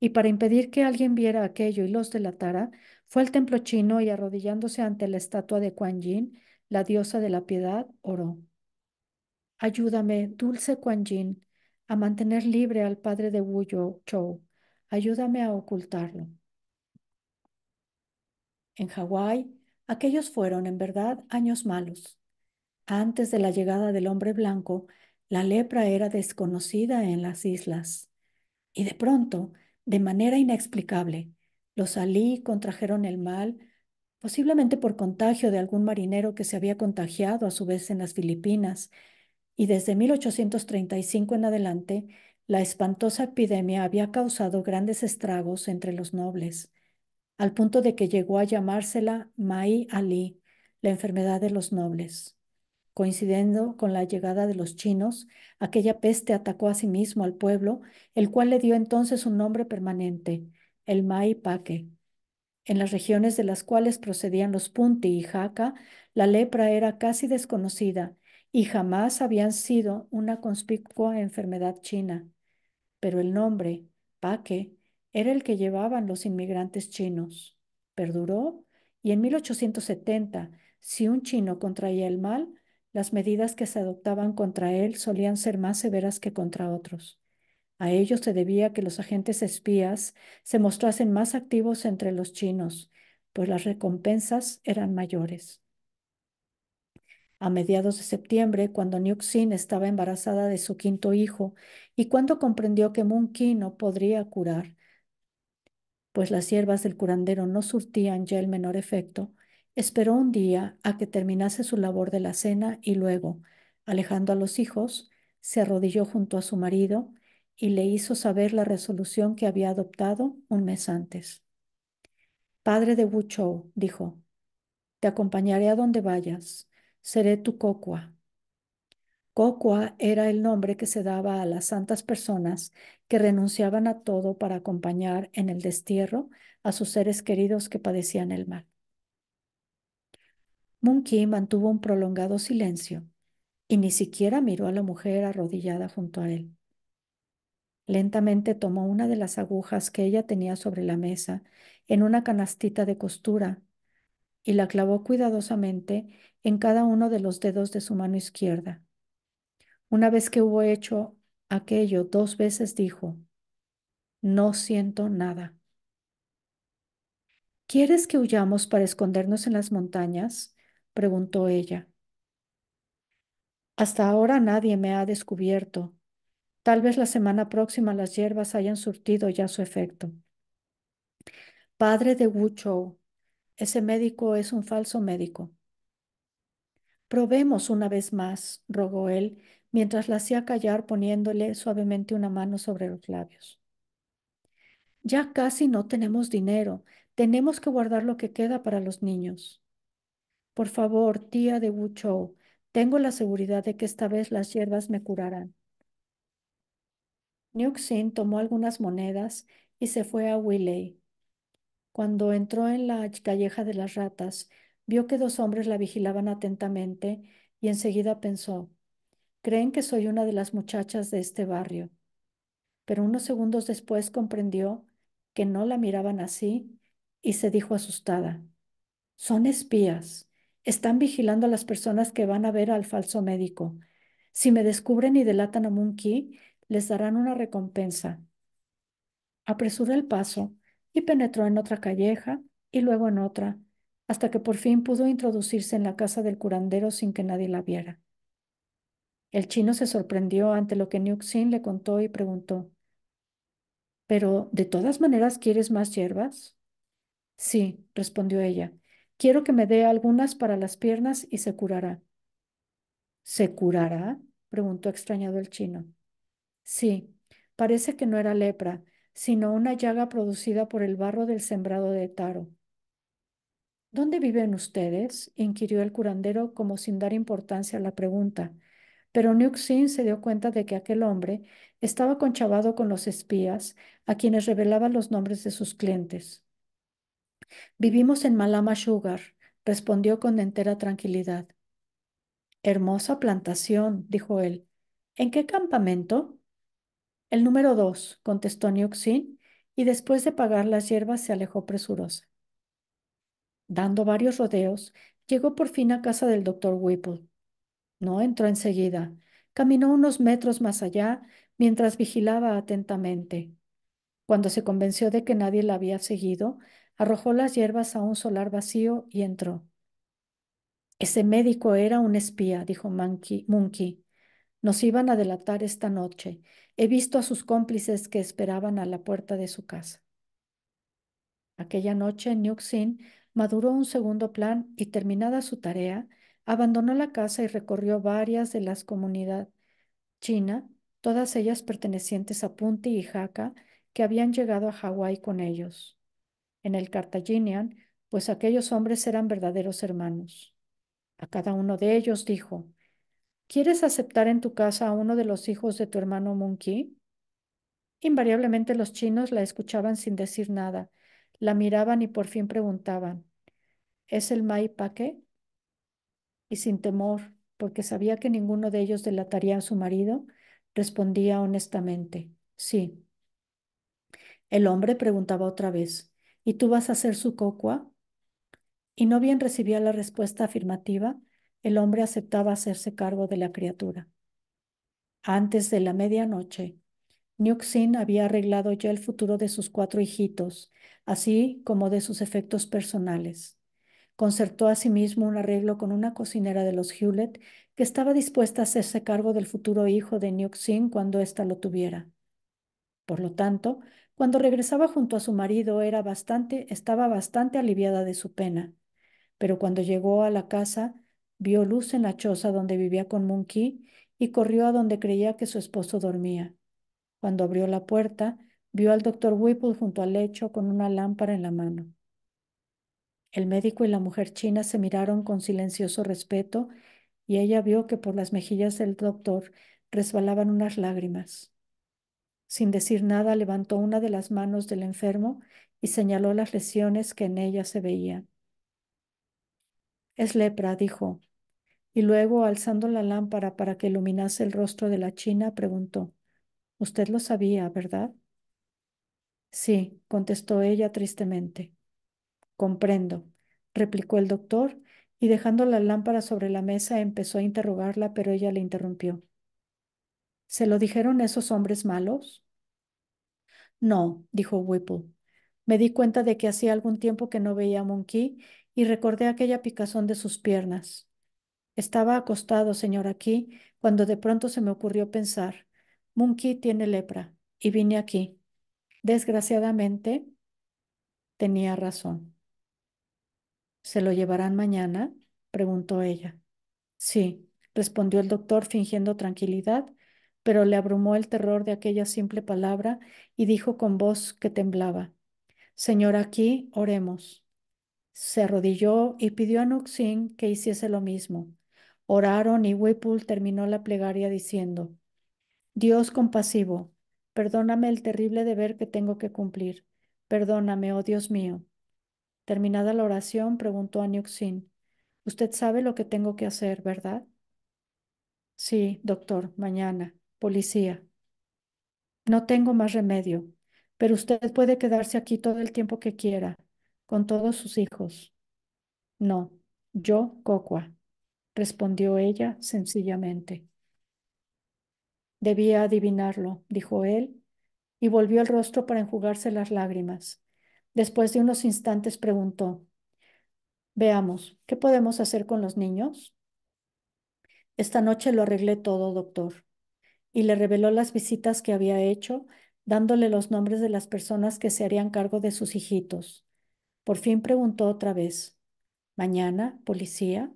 Y para impedir que alguien viera aquello y los delatara, fue al templo chino y arrodillándose ante la estatua de Kuan Yin, la diosa de la piedad, oró: ayúdame, dulce Kuan Yin, a mantener libre al padre de Wu Chou. Ayúdame a ocultarlo. En Hawái, aquellos fueron, en verdad, años malos. Antes de la llegada del hombre blanco, la lepra era desconocida en las islas. Y de pronto, de manera inexplicable, los alí contrajeron el mal, posiblemente por contagio de algún marinero que se había contagiado a su vez en las Filipinas, y desde 1835 en adelante, la espantosa epidemia había causado grandes estragos entre los nobles, al punto de que llegó a llamársela Mai Ali, la enfermedad de los nobles. Coincidiendo con la llegada de los chinos, aquella peste atacó asimismo al pueblo, el cual le dio entonces un nombre permanente, el Mai Paque. En las regiones de las cuales procedían los Punti y Jaca, la lepra era casi desconocida y jamás habían sido una conspicua enfermedad china, pero el nombre, Paque, era el que llevaban los inmigrantes chinos. Perduró, y en 1870, si un chino contraía el mal, las medidas que se adoptaban contra él solían ser más severas que contra otros. A ello se debía que los agentes espías se mostrasen más activos entre los chinos, pues las recompensas eran mayores. A mediados de septiembre, cuando Sin estaba embarazada de su quinto hijo y cuando comprendió que Monkey no podría curar, pues las hierbas del curandero no surtían ya el menor efecto, esperó un día a que terminase su labor de la cena y luego, alejando a los hijos, se arrodilló junto a su marido y le hizo saber la resolución que había adoptado un mes antes. Padre de Wuchou, dijo, te acompañaré a donde vayas. Seré tu Kokwa. Kokwa era el nombre que se daba a las santas personas que renunciaban a todo para acompañar en el destierro a sus seres queridos que padecían el mal. Monkey mantuvo un prolongado silencio y ni siquiera miró a la mujer arrodillada junto a él. Lentamente tomó una de las agujas que ella tenía sobre la mesa en una canastita de costura y la clavó cuidadosamente en cada uno de los dedos de su mano izquierda. Una vez que hubo hecho aquello 2 veces, dijo, no siento nada. ¿Quieres que huyamos para escondernos en las montañas? Preguntó ella. Hasta ahora nadie me ha descubierto. Tal vez la semana próxima las hierbas hayan surtido ya su efecto. Padre de Wuchou, ese médico es un falso médico. Probemos una vez más, rogó él, mientras la hacía callar poniéndole suavemente una mano sobre los labios. Ya casi no tenemos dinero. Tenemos que guardar lo que queda para los niños. Por favor, tía de Wuchou, tengo la seguridad de que esta vez las hierbas me curarán. Nyuxin tomó algunas monedas y se fue a Willey. Cuando entró en la calleja de las ratas, vio que 2 hombres la vigilaban atentamente y enseguida pensó, creen que soy una de las muchachas de este barrio. Pero unos segundos después comprendió que no la miraban así y se dijo asustada, son espías. Están vigilando a las personas que van a ver al falso médico. Si me descubren y delatan a Monkey, les darán una recompensa. Apresuró el paso y penetró en otra calleja y luego en otra, hasta que por fin pudo introducirse en la casa del curandero sin que nadie la viera. El chino se sorprendió ante lo que Nyuxin le contó y preguntó, ¿pero de todas maneras quieres más hierbas? Sí, respondió ella. Quiero que me dé algunas para las piernas y se curará. ¿Se curará? Preguntó extrañado el chino. Sí, parece que no era lepra, sino una llaga producida por el barro del sembrado de taro. ¿Dónde viven ustedes? Inquirió el curandero como sin dar importancia a la pregunta, pero Nyuxin se dio cuenta de que aquel hombre estaba conchavado con los espías a quienes revelaba los nombres de sus clientes. Vivimos en Malama Sugar, respondió con entera tranquilidad. Hermosa plantación, dijo él. ¿En qué campamento? El número 2, contestó Nyuxin, y después de pagar las hierbas se alejó presurosa. Dando varios rodeos, llegó por fin a casa del doctor Whipple. No entró enseguida. Caminó unos metros más allá mientras vigilaba atentamente. Cuando se convenció de que nadie la había seguido, arrojó las hierbas a un solar vacío y entró. Ese médico era un espía, dijo Monkey. Nos iban a delatar esta noche. He visto a sus cómplices que esperaban a la puerta de su casa. Aquella noche, Nyuxin maduró un segundo plan y, terminada su tarea, abandonó la casa y recorrió varias de las comunidades china, todas ellas pertenecientes a Punti y Jaca, que habían llegado a Hawái con ellos. En el Carthaginian, pues aquellos hombres eran verdaderos hermanos. A cada uno de ellos dijo, ¿quieres aceptar en tu casa a uno de los hijos de tu hermano Monkey? Invariablemente los chinos la escuchaban sin decir nada, la miraban y por fin preguntaban, ¿es el Mai Paque? Y sin temor, porque sabía que ninguno de ellos delataría a su marido, respondía honestamente, sí. El hombre preguntaba otra vez, ¿y tú vas a ser su cocua? Y no bien recibía la respuesta afirmativa, el hombre aceptaba hacerse cargo de la criatura. Antes de la medianoche, Nyuxin había arreglado ya el futuro de sus 4 hijitos, así como de sus efectos personales. Concertó asimismo un arreglo con una cocinera de los Hewlett que estaba dispuesta a hacerse cargo del futuro hijo de Nyuxin cuando ésta lo tuviera. Por lo tanto, cuando regresaba junto a su marido estaba bastante aliviada de su pena, pero cuando llegó a la casa, vio luz en la choza donde vivía con Monkey y corrió a donde creía que su esposo dormía. Cuando abrió la puerta, vio al doctor Whipple junto al lecho con una lámpara en la mano. El médico y la mujer china se miraron con silencioso respeto y ella vio que por las mejillas del doctor resbalaban unas lágrimas. Sin decir nada, levantó una de las manos del enfermo y señaló las lesiones que en ella se veían. Es lepra, dijo, y luego, alzando la lámpara para que iluminase el rostro de la china, preguntó, Usted lo sabía, ¿verdad? Sí, contestó ella tristemente. Comprendo, replicó el doctor, y dejando la lámpara sobre la mesa empezó a interrogarla, pero ella le interrumpió. ¿Se lo dijeron esos hombres malos? No, dijo Whipple. Me di cuenta de que hacía algún tiempo que no veía a Monkey y recordé aquella picazón de sus piernas. Estaba acostado, señor, aquí, cuando de pronto se me ocurrió pensar, Monkey tiene lepra, y vine aquí. Desgraciadamente, tenía razón. ¿Se lo llevarán mañana? Preguntó ella. Sí, respondió el doctor fingiendo tranquilidad, pero le abrumó el terror de aquella simple palabra y dijo con voz que temblaba, Señor, aquí oremos. Se arrodilló y pidió a Nuxin que hiciese lo mismo. Oraron y Whipple terminó la plegaria diciendo, Dios compasivo, perdóname el terrible deber que tengo que cumplir. Perdóname, oh Dios mío. Terminada la oración, preguntó a Nuxin, Usted sabe lo que tengo que hacer, ¿verdad? Sí, doctor, mañana. Policía. No tengo más remedio, pero usted puede quedarse aquí todo el tiempo que quiera, con todos sus hijos. No, yo, Cocua, respondió ella sencillamente. Debía adivinarlo, dijo él, y volvió el rostro para enjugarse las lágrimas. Después de unos instantes preguntó, Veamos, ¿qué podemos hacer con los niños? Esta noche lo arreglé todo, doctor, y le reveló las visitas que había hecho, dándole los nombres de las personas que se harían cargo de sus hijitos. Por fin preguntó otra vez, ¿Mañana, policía?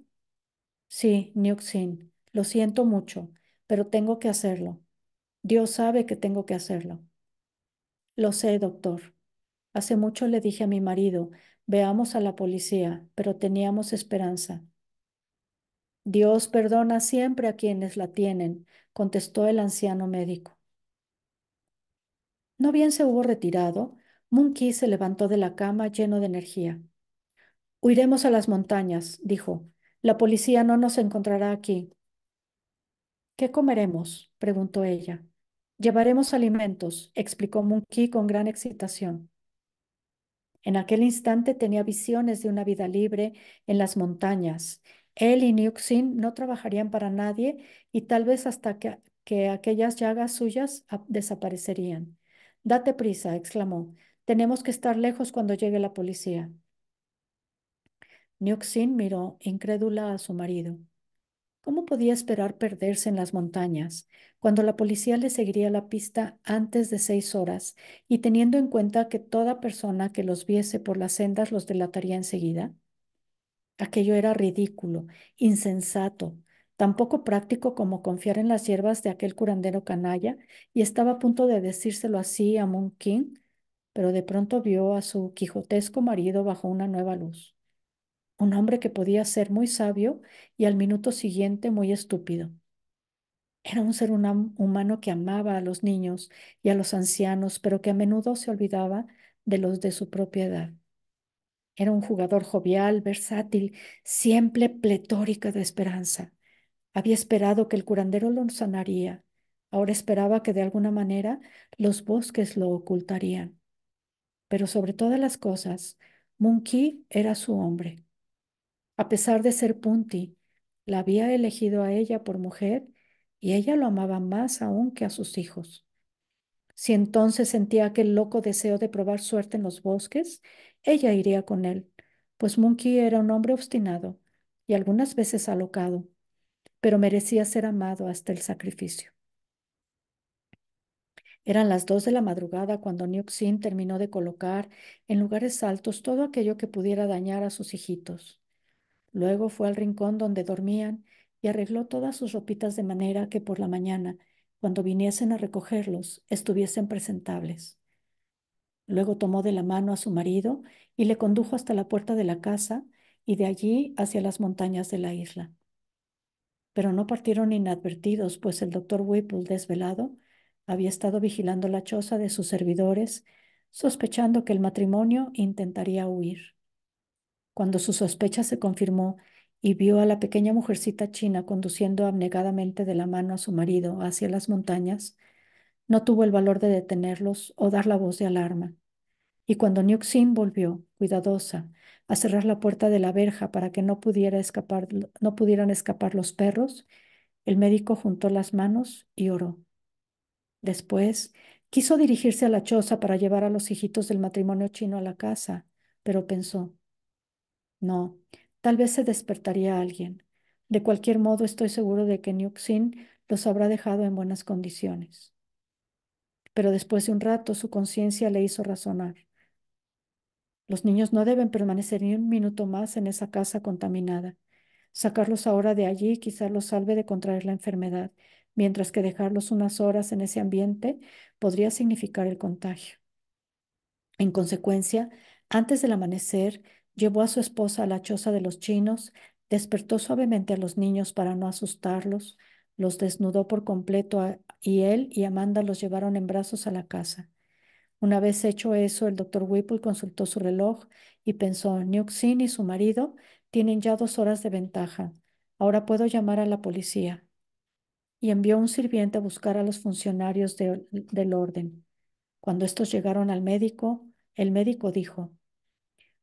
Sí, Newxin, lo siento mucho, pero tengo que hacerlo. Dios sabe que tengo que hacerlo. Lo sé, doctor. Hace mucho le dije a mi marido, veamos a la policía, pero teníamos esperanza. Dios perdona siempre a quienes la tienen, contestó el anciano médico. No bien se hubo retirado, Monkey se levantó de la cama lleno de energía. Huiremos a las montañas, dijo. La policía no nos encontrará aquí. ¿Qué comeremos? Preguntó ella. Llevaremos alimentos, explicó Monkey con gran excitación. En aquel instante tenía visiones de una vida libre en las montañas. Él y Nixon no trabajarían para nadie y tal vez hasta que aquellas llagas suyas desaparecerían. Date prisa, exclamó. Tenemos que estar lejos cuando llegue la policía. Nixon miró incrédula a su marido. ¿Cómo podía esperar perderse en las montañas cuando la policía le seguiría la pista antes de 6 horas y teniendo en cuenta que toda persona que los viese por las sendas los delataría enseguida? Aquello era ridículo, insensato, tan poco práctico como confiar en las hierbas de aquel curandero canalla, y estaba a punto de decírselo así a Moon King, pero de pronto vio a su quijotesco marido bajo una nueva luz. Un hombre que podía ser muy sabio y al minuto siguiente muy estúpido. Era un ser humano que amaba a los niños y a los ancianos, pero que a menudo se olvidaba de los de su propia edad. Era un jugador jovial, versátil, siempre pletórico de esperanza. Había esperado que el curandero lo sanaría. Ahora esperaba que de alguna manera los bosques lo ocultarían. Pero sobre todas las cosas, Monkey era su hombre. A pesar de ser Punty, la había elegido a ella por mujer y ella lo amaba más aún que a sus hijos. Si entonces sentía aquel loco deseo de probar suerte en los bosques, ella iría con él, pues Monkey era un hombre obstinado y algunas veces alocado, pero merecía ser amado hasta el sacrificio. Eran las 2 de la madrugada cuando Nixon terminó de colocar en lugares altos todo aquello que pudiera dañar a sus hijitos. Luego fue al rincón donde dormían y arregló todas sus ropitas de manera que por la mañana, cuando viniesen a recogerlos, estuviesen presentables. Luego tomó de la mano a su marido y le condujo hasta la puerta de la casa y de allí hacia las montañas de la isla. Pero no partieron inadvertidos, pues el doctor Whipple, desvelado, había estado vigilando la choza de sus servidores, sospechando que el matrimonio intentaría huir. Cuando su sospecha se confirmó y vio a la pequeña mujercita china conduciendo abnegadamente de la mano a su marido hacia las montañas, no tuvo el valor de detenerlos o dar la voz de alarma. Y cuando Nyuxin volvió, cuidadosa, a cerrar la puerta de la verja para que no pudieran escapar los perros, el médico juntó las manos y oró. Después quiso dirigirse a la choza para llevar a los hijitos del matrimonio chino a la casa, pero pensó, no, tal vez se despertaría alguien. De cualquier modo, estoy seguro de que Nyuxin los habrá dejado en buenas condiciones. Pero después de un rato, su conciencia le hizo razonar. Los niños no deben permanecer ni un minuto más en esa casa contaminada. Sacarlos ahora de allí quizás los salve de contraer la enfermedad, mientras que dejarlos unas horas en ese ambiente podría significar el contagio. En consecuencia, antes del amanecer, llevó a su esposa a la choza de los chinos, despertó suavemente a los niños para no asustarlos, los desnudó por completo y él y Amanda los llevaron en brazos a la casa. Una vez hecho eso, el doctor Whipple consultó su reloj y pensó, Nyuxin y su marido tienen ya 2 horas de ventaja. Ahora puedo llamar a la policía. Y envió un sirviente a buscar a los funcionarios del orden. Cuando estos llegaron al médico, el médico dijo,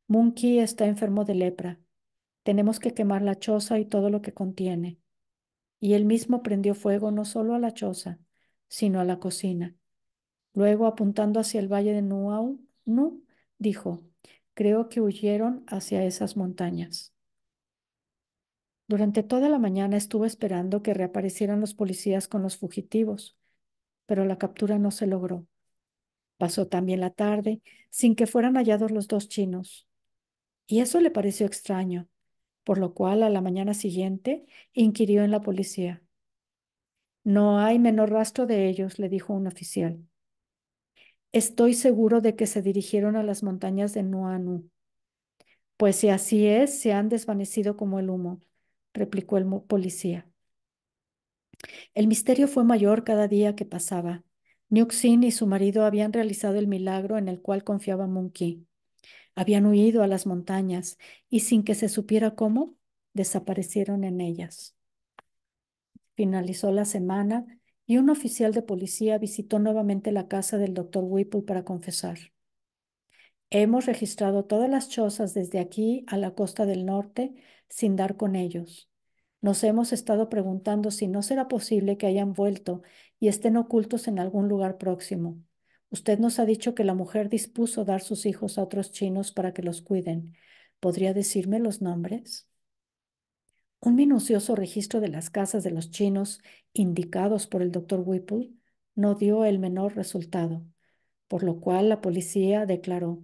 Monkey está enfermo de lepra. Tenemos que quemar la choza y todo lo que contiene. Y él mismo prendió fuego no solo a la choza, sino a la cocina. Luego, apuntando hacia el valle de Nu, dijo, creo que huyeron hacia esas montañas. Durante toda la mañana estuvo esperando que reaparecieran los policías con los fugitivos, pero la captura no se logró. Pasó también la tarde sin que fueran hallados los dos chinos, y eso le pareció extraño, por lo cual a la mañana siguiente inquirió en la policía. No hay menor rastro de ellos, le dijo un oficial. Estoy seguro de que se dirigieron a las montañas de Nuanu. Pues si así es, se han desvanecido como el humo, replicó el policía. El misterio fue mayor cada día que pasaba. Nyuxin y su marido habían realizado el milagro en el cual confiaba Monkey. Habían huido a las montañas y sin que se supiera cómo, desaparecieron en ellas. Finalizó la semana y un oficial de policía visitó nuevamente la casa del doctor Whipple para confesar. Hemos registrado todas las chozas desde aquí a la costa del norte sin dar con ellos. Nos hemos estado preguntando si no será posible que hayan vuelto y estén ocultos en algún lugar próximo. Usted nos ha dicho que la mujer dispuso dar sus hijos a otros chinos para que los cuiden. ¿Podría decirme los nombres? Un minucioso registro de las casas de los chinos indicados por el doctor Whipple no dio el menor resultado, por lo cual la policía declaró: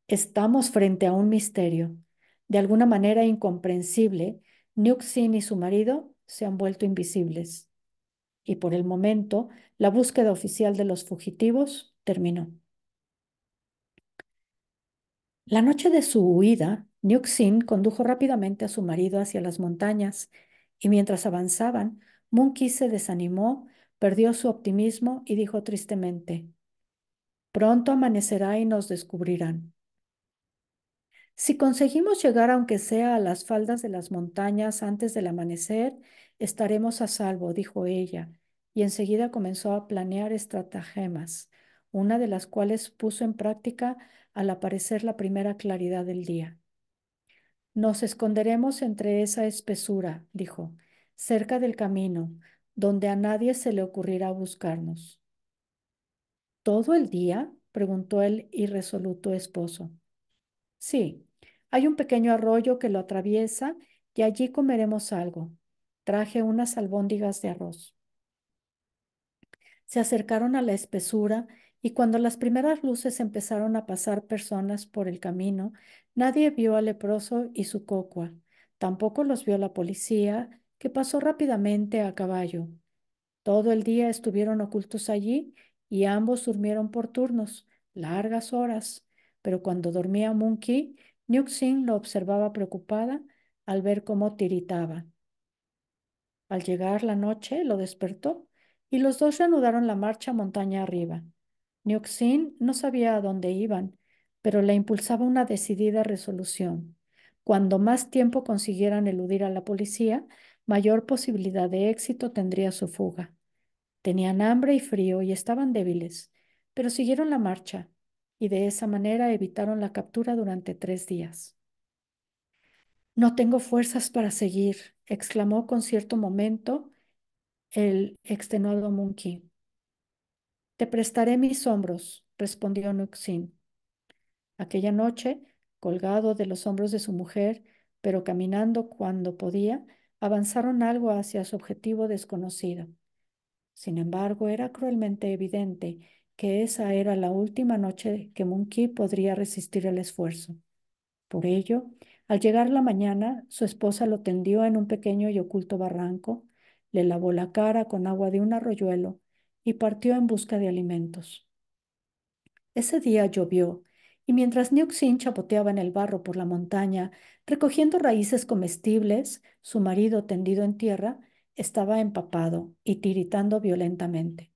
estamos frente a un misterio. De alguna manera incomprensible, Nyuxin y su marido se han vuelto invisibles. Y por el momento, la búsqueda oficial de los fugitivos terminó. La noche de su huida, Nyuxin condujo rápidamente a su marido hacia las montañas, y mientras avanzaban, Monkey se desanimó, perdió su optimismo y dijo tristemente, pronto amanecerá y nos descubrirán. Si conseguimos llegar aunque sea a las faldas de las montañas antes del amanecer, estaremos a salvo, dijo ella, y enseguida comenzó a planear estratagemas, una de las cuales puso en práctica al aparecer la primera claridad del día. Nos esconderemos entre esa espesura, dijo, cerca del camino, donde a nadie se le ocurrirá buscarnos. ¿Todo el día? Preguntó el irresoluto esposo. Sí, hay un pequeño arroyo que lo atraviesa y allí comeremos algo. Traje unas albóndigas de arroz. Se acercaron a la espesura y cuando las primeras luces empezaron a pasar personas por el camino, nadie vio al leproso y su cocua. Tampoco los vio la policía, que pasó rápidamente a caballo. Todo el día estuvieron ocultos allí y ambos durmieron por turnos, largas horas, pero cuando dormía Monkey, Nixin lo observaba preocupada al ver cómo tiritaba. Al llegar la noche, lo despertó y los dos reanudaron la marcha montaña arriba. Nioxin no sabía a dónde iban, pero le impulsaba una decidida resolución. Cuando más tiempo consiguieran eludir a la policía, mayor posibilidad de éxito tendría su fuga. Tenían hambre y frío y estaban débiles, pero siguieron la marcha y de esa manera evitaron la captura durante 3 días. No tengo fuerzas para seguir, exclamó con cierto momento el extenuado Monkey. Te prestaré mis hombros, respondió Nuxin. Aquella noche, colgado de los hombros de su mujer, pero caminando cuando podía, avanzaron algo hacia su objetivo desconocido. Sin embargo, era cruelmente evidente que esa era la última noche que Monkey podría resistir el esfuerzo. Por ello, al llegar la mañana, su esposa lo tendió en un pequeño y oculto barranco, le lavó la cara con agua de un arroyuelo y partió en busca de alimentos. Ese día llovió, y mientras Nioxin chapoteaba en el barro por la montaña, recogiendo raíces comestibles, su marido, tendido en tierra, estaba empapado y tiritando violentamente.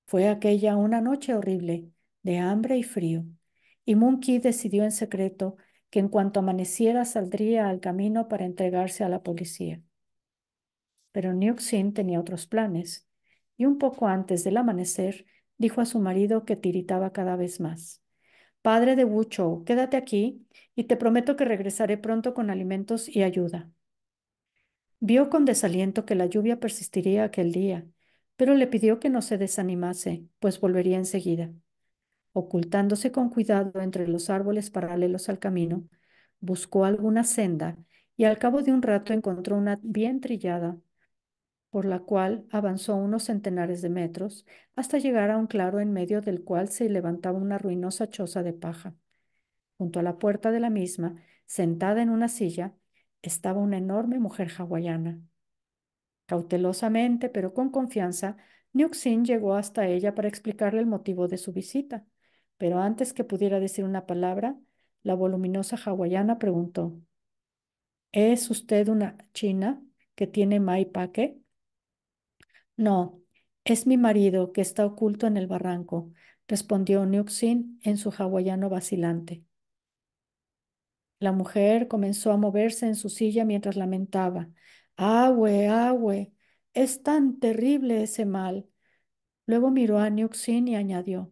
Fue aquella una noche horrible, de hambre y frío, y Monkey decidió en secreto que en cuanto amaneciera saldría al camino para entregarse a la policía. Pero Nioxin tenía otros planes, y un poco antes del amanecer dijo a su marido que tiritaba cada vez más. Padre de Wucho, quédate aquí y te prometo que regresaré pronto con alimentos y ayuda. Vio con desaliento que la lluvia persistiría aquel día, pero le pidió que no se desanimase, pues volvería enseguida. Ocultándose con cuidado entre los árboles paralelos al camino, buscó alguna senda y al cabo de un rato encontró una bien trillada, por la cual avanzó unos centenares de metros hasta llegar a un claro en medio del cual se levantaba una ruinosa choza de paja. Junto a la puerta de la misma, sentada en una silla, estaba una enorme mujer hawaiana. Cautelosamente, pero con confianza, Nioxin llegó hasta ella para explicarle el motivo de su visita. Pero antes que pudiera decir una palabra, la voluminosa hawaiana preguntó: ¿Es usted una china que tiene mai paque? No, es mi marido que está oculto en el barranco, respondió Nioxin en su hawaiano vacilante. La mujer comenzó a moverse en su silla mientras lamentaba: Ahue, ahue, es tan terrible ese mal. Luego miró a Nioxin y añadió: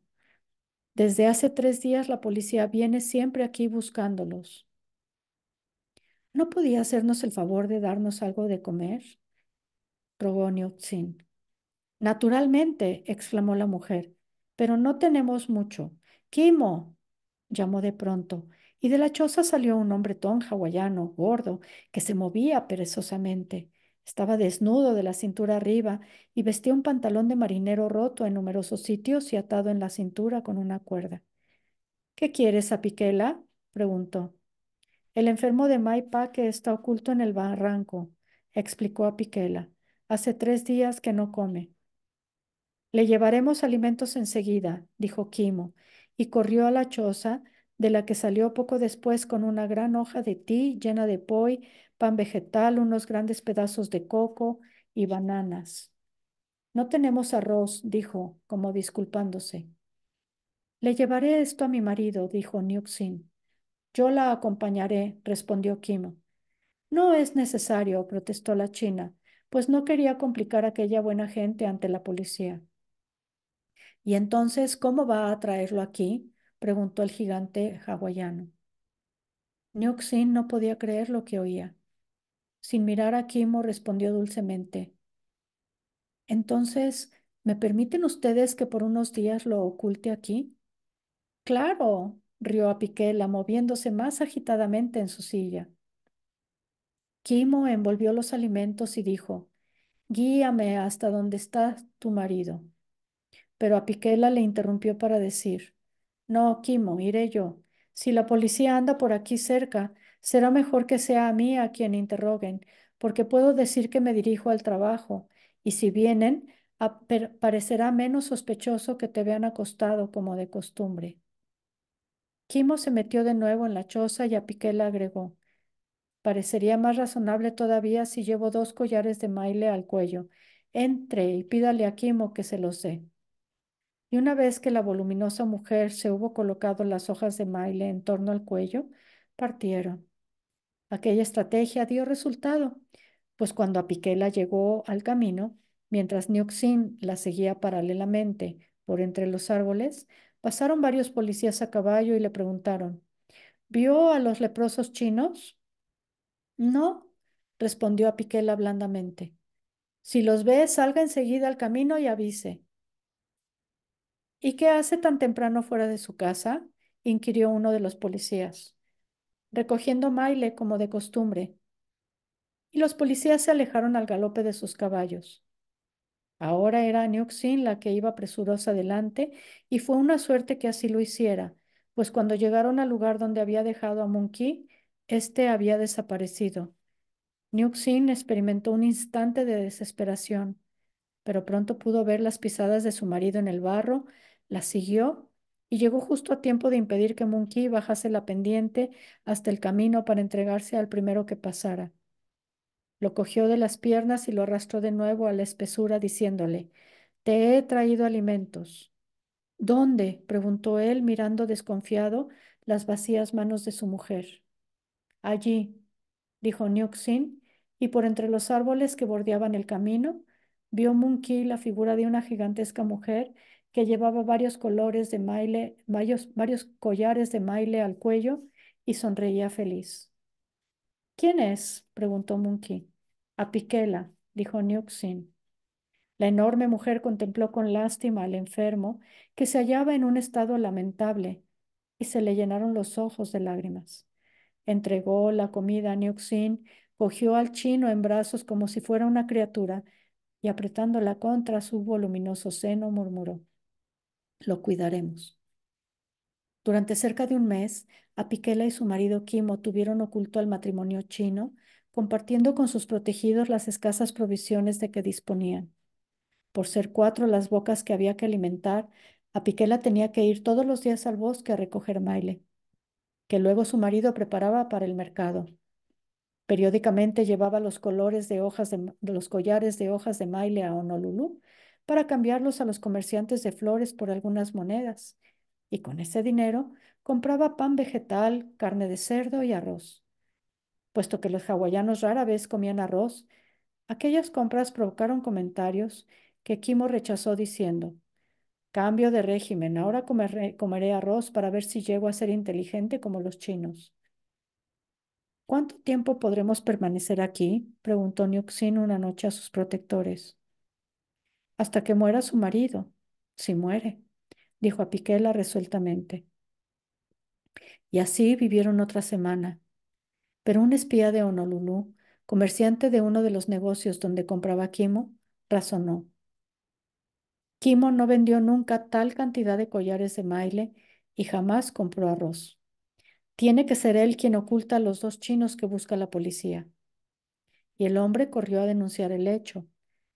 Desde hace 3 días la policía viene siempre aquí buscándolos. ¿No podía hacernos el favor de darnos algo de comer?, rogó Nioxin. Naturalmente, exclamó la mujer, pero no tenemos mucho. Kimo, llamó de pronto, y de la choza salió un hombretón hawaiano, gordo, que se movía perezosamente. Estaba desnudo de la cintura arriba y vestía un pantalón de marinero roto en numerosos sitios y atado en la cintura con una cuerda. ¿Qué quieres, Apiquela?, preguntó. El enfermo de Maipa que está oculto en el barranco, explicó Apiquela. Hace 3 días que no come. Le llevaremos alimentos enseguida, dijo Kimo, y corrió a la choza, de la que salió poco después con una gran hoja de té llena de poi, pan vegetal, unos grandes pedazos de coco y bananas. No tenemos arroz, dijo, como disculpándose. Le llevaré esto a mi marido, dijo Nioxin. Yo la acompañaré, respondió Kimo. No es necesario, protestó la china, pues no quería complicar a aquella buena gente ante la policía. ¿Y entonces cómo va a traerlo aquí?, preguntó el gigante hawaiano. Nioxin no podía creer lo que oía. Sin mirar a Kimo, respondió dulcemente: Entonces, ¿me permiten ustedes que por unos días lo oculte aquí? Claro, rió Apiquela, moviéndose más agitadamente en su silla. Kimo envolvió los alimentos y dijo: Guíame hasta donde está tu marido. Pero Apiquela le interrumpió para decir: No, Kimo, iré yo. Si la policía anda por aquí cerca, será mejor que sea a mí a quien interroguen, porque puedo decir que me dirijo al trabajo, y si vienen, Parecerá menos sospechoso que te vean acostado como de costumbre. Kimo se metió de nuevo en la choza y a Piqué le agregó: parecería más razonable todavía si llevo 2 collares de maile al cuello. Entre y pídale a Kimo que se los dé. Y una vez que la voluminosa mujer se hubo colocado las hojas de maile en torno al cuello, partieron. Aquella estrategia dio resultado, pues cuando Apiquela llegó al camino, mientras Niuxin la seguía paralelamente por entre los árboles, pasaron varios policías a caballo y le preguntaron: ¿vio a los leprosos chinos? No, respondió Apiquela blandamente. Si los ve, salga enseguida al camino y avise. ¿Y qué hace tan temprano fuera de su casa? Inquirió uno de los policías. Recogiendo maile como de costumbre. Y los policías se alejaron al galope de sus caballos. Ahora era Niuxin la que iba presurosa delante, y fue una suerte que así lo hiciera, pues cuando llegaron al lugar donde había dejado a Monkey, éste había desaparecido. Niuxin experimentó un instante de desesperación, pero pronto pudo ver las pisadas de su marido en el barro, las siguió y llegó justo a tiempo de impedir que Monkey bajase la pendiente hasta el camino para entregarse al primero que pasara. Lo cogió de las piernas y lo arrastró de nuevo a la espesura, diciéndole: te he traído alimentos. ¿Dónde? Preguntó él, mirando desconfiado las vacías manos de su mujer. Allí, dijo Niuxin, y por entre los árboles que bordeaban el camino, vio Monkey la figura de una gigantesca mujer que llevaba varios colores de maile, varios collares de maile al cuello y sonreía feliz. ¿Quién es? Preguntó Monkey. Apiquela, dijo Niuxin. La enorme mujer contempló con lástima al enfermo, que se hallaba en un estado lamentable, y se le llenaron los ojos de lágrimas. Entregó la comida a Niuxin, cogió al chino en brazos como si fuera una criatura, y apretándola contra su voluminoso seno, murmuró: lo cuidaremos. Durante cerca de un mes, Apiquela y su marido Kimo tuvieron oculto al matrimonio chino, compartiendo con sus protegidos las escasas provisiones de que disponían. Por ser 4 las bocas que había que alimentar, Apiquela tenía que ir todos los días al bosque a recoger maile, que luego su marido preparaba para el mercado. Periódicamente llevaba los colores de los collares de hojas de maile a Honolulu para cambiarlos a los comerciantes de flores por algunas monedas, y con ese dinero compraba pan vegetal, carne de cerdo y arroz. Puesto que los hawaianos rara vez comían arroz, aquellas compras provocaron comentarios que Kimo rechazó diciendo: cambio de régimen, ahora comeré arroz para ver si llego a ser inteligente como los chinos. ¿Cuánto tiempo podremos permanecer aquí? Preguntó Niuxin una noche a sus protectores. Hasta que muera su marido. Si muere, dijo Apiquela resueltamente. Y así vivieron otra semana. Pero un espía de Honolulu, comerciante de uno de los negocios donde compraba Kimo, razonó. Kimo no vendió nunca tal cantidad de collares de maile y jamás compró arroz. Tiene que ser él quien oculta a los 2 chinos que busca la policía. Y el hombre corrió a denunciar el hecho.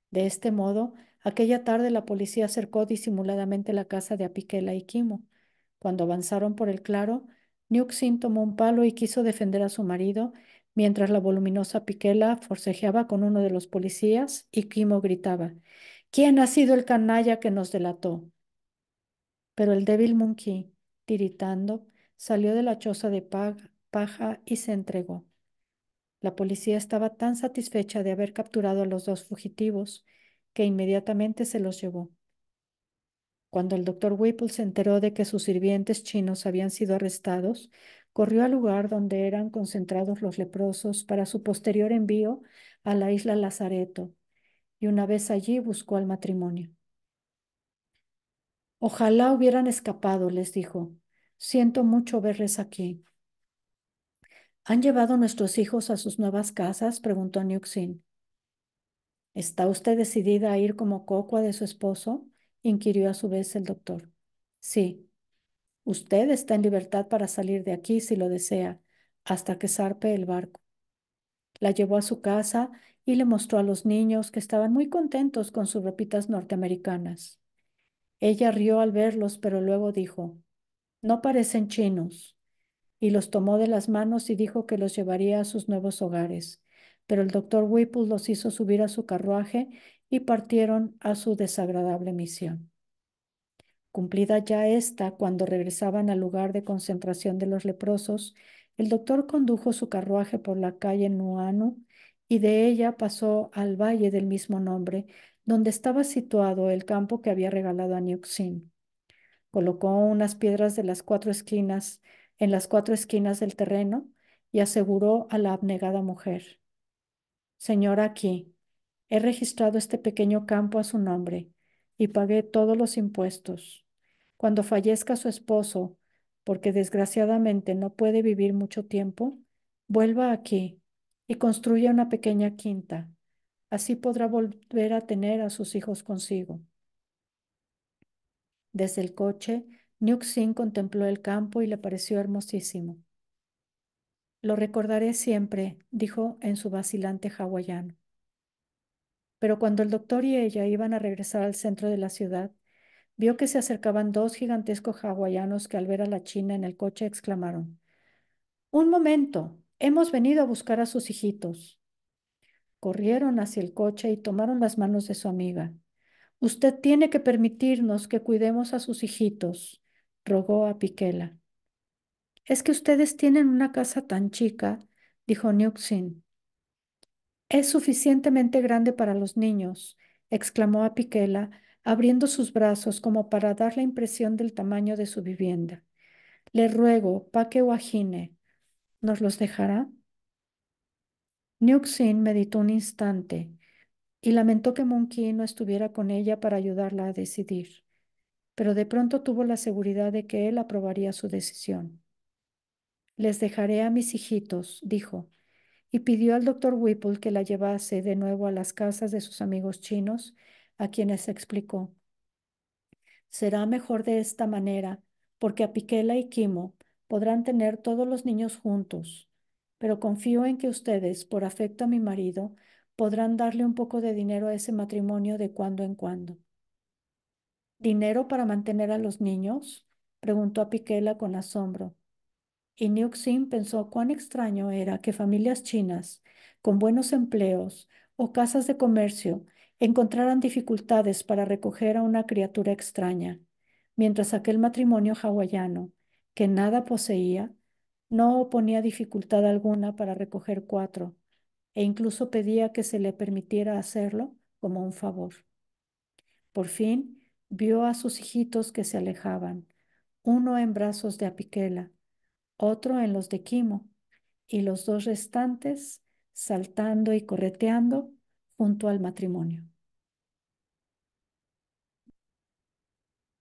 De este modo, aquella tarde la policía cercó disimuladamente la casa de Apiquela y Kimo. Cuando avanzaron por el claro, Niuxin tomó un palo y quiso defender a su marido, mientras la voluminosa Apiquela forcejeaba con uno de los policías y Kimo gritaba: ¿quién ha sido el canalla que nos delató? Pero el débil Monkey, tiritando, salió de la choza de paja y se entregó. La policía estaba tan satisfecha de haber capturado a los 2 fugitivos que inmediatamente se los llevó. Cuando el doctor Whipple se enteró de que sus sirvientes chinos habían sido arrestados, corrió al lugar donde eran concentrados los leprosos para su posterior envío a la isla Lazareto, y una vez allí buscó al matrimonio. Ojalá hubieran escapado, les dijo. Siento mucho verles aquí. ¿Han llevado nuestros hijos a sus nuevas casas? Preguntó Niuxin. ¿Está usted decidida a ir como cocua de su esposo? Inquirió a su vez el doctor. Sí, usted está en libertad para salir de aquí si lo desea, hasta que zarpe el barco. La llevó a su casa y le mostró a los niños que estaban muy contentos con sus ropitas norteamericanas. Ella rió al verlos, pero luego dijo, no parecen chinos, y los tomó de las manos y dijo que los llevaría a sus nuevos hogares. Pero el doctor Whipple los hizo subir a su carruaje y partieron a su desagradable misión. Cumplida ya esta, cuando regresaban al lugar de concentración de los leprosos, el doctor condujo su carruaje por la calle Nuanu y de ella pasó al valle del mismo nombre, donde estaba situado el campo que había regalado a Niuxin. Colocó unas piedras de las cuatro esquinas en las cuatro esquinas del terreno y aseguró a la abnegada mujer: Señora, aquí he registrado este pequeño campo a su nombre y pagué todos los impuestos. Cuando fallezca su esposo, porque desgraciadamente no puede vivir mucho tiempo, vuelva aquí y construya una pequeña quinta. Así podrá volver a tener a sus hijos consigo. Desde el coche, Sin contempló el campo y le pareció hermosísimo. Lo recordaré siempre, dijo en su vacilante hawaiano. Pero cuando el doctor y ella iban a regresar al centro de la ciudad, vio que se acercaban dos gigantescos hawaianos que al ver a la china en el coche exclamaron: Un momento, hemos venido a buscar a sus hijitos. Corrieron hacia el coche y tomaron las manos de su amiga. Usted tiene que permitirnos que cuidemos a sus hijitos, rogó a Piquela. Es que ustedes tienen una casa tan chica, dijo Nixon. Es suficientemente grande para los niños, exclamó Apiquela, abriendo sus brazos como para dar la impresión del tamaño de su vivienda. Le ruego, Paque Wajine, ¿nos los dejará? Nixon meditó un instante y lamentó que Monkey no estuviera con ella para ayudarla a decidir, pero de pronto tuvo la seguridad de que él aprobaría su decisión. Les dejaré a mis hijitos, dijo, y pidió al doctor Whipple que la llevase de nuevo a las casas de sus amigos chinos, a quienes explicó: será mejor de esta manera, porque Apiquela y Kimo podrán tener todos los niños juntos, pero confío en que ustedes, por afecto a mi marido, podrán darle un poco de dinero a ese matrimonio de cuando en cuando. ¿Dinero para mantener a los niños?, preguntó Apiquela con asombro. Y Xin pensó cuán extraño era que familias chinas con buenos empleos o casas de comercio encontraran dificultades para recoger a una criatura extraña, mientras aquel matrimonio hawaiano, que nada poseía, no oponía dificultad alguna para recoger cuatro, e incluso pedía que se le permitiera hacerlo como un favor. Por fin vio a sus hijitos que se alejaban, uno en brazos de Apiquela, otro en los de Quimo, y los dos restantes saltando y correteando junto al matrimonio.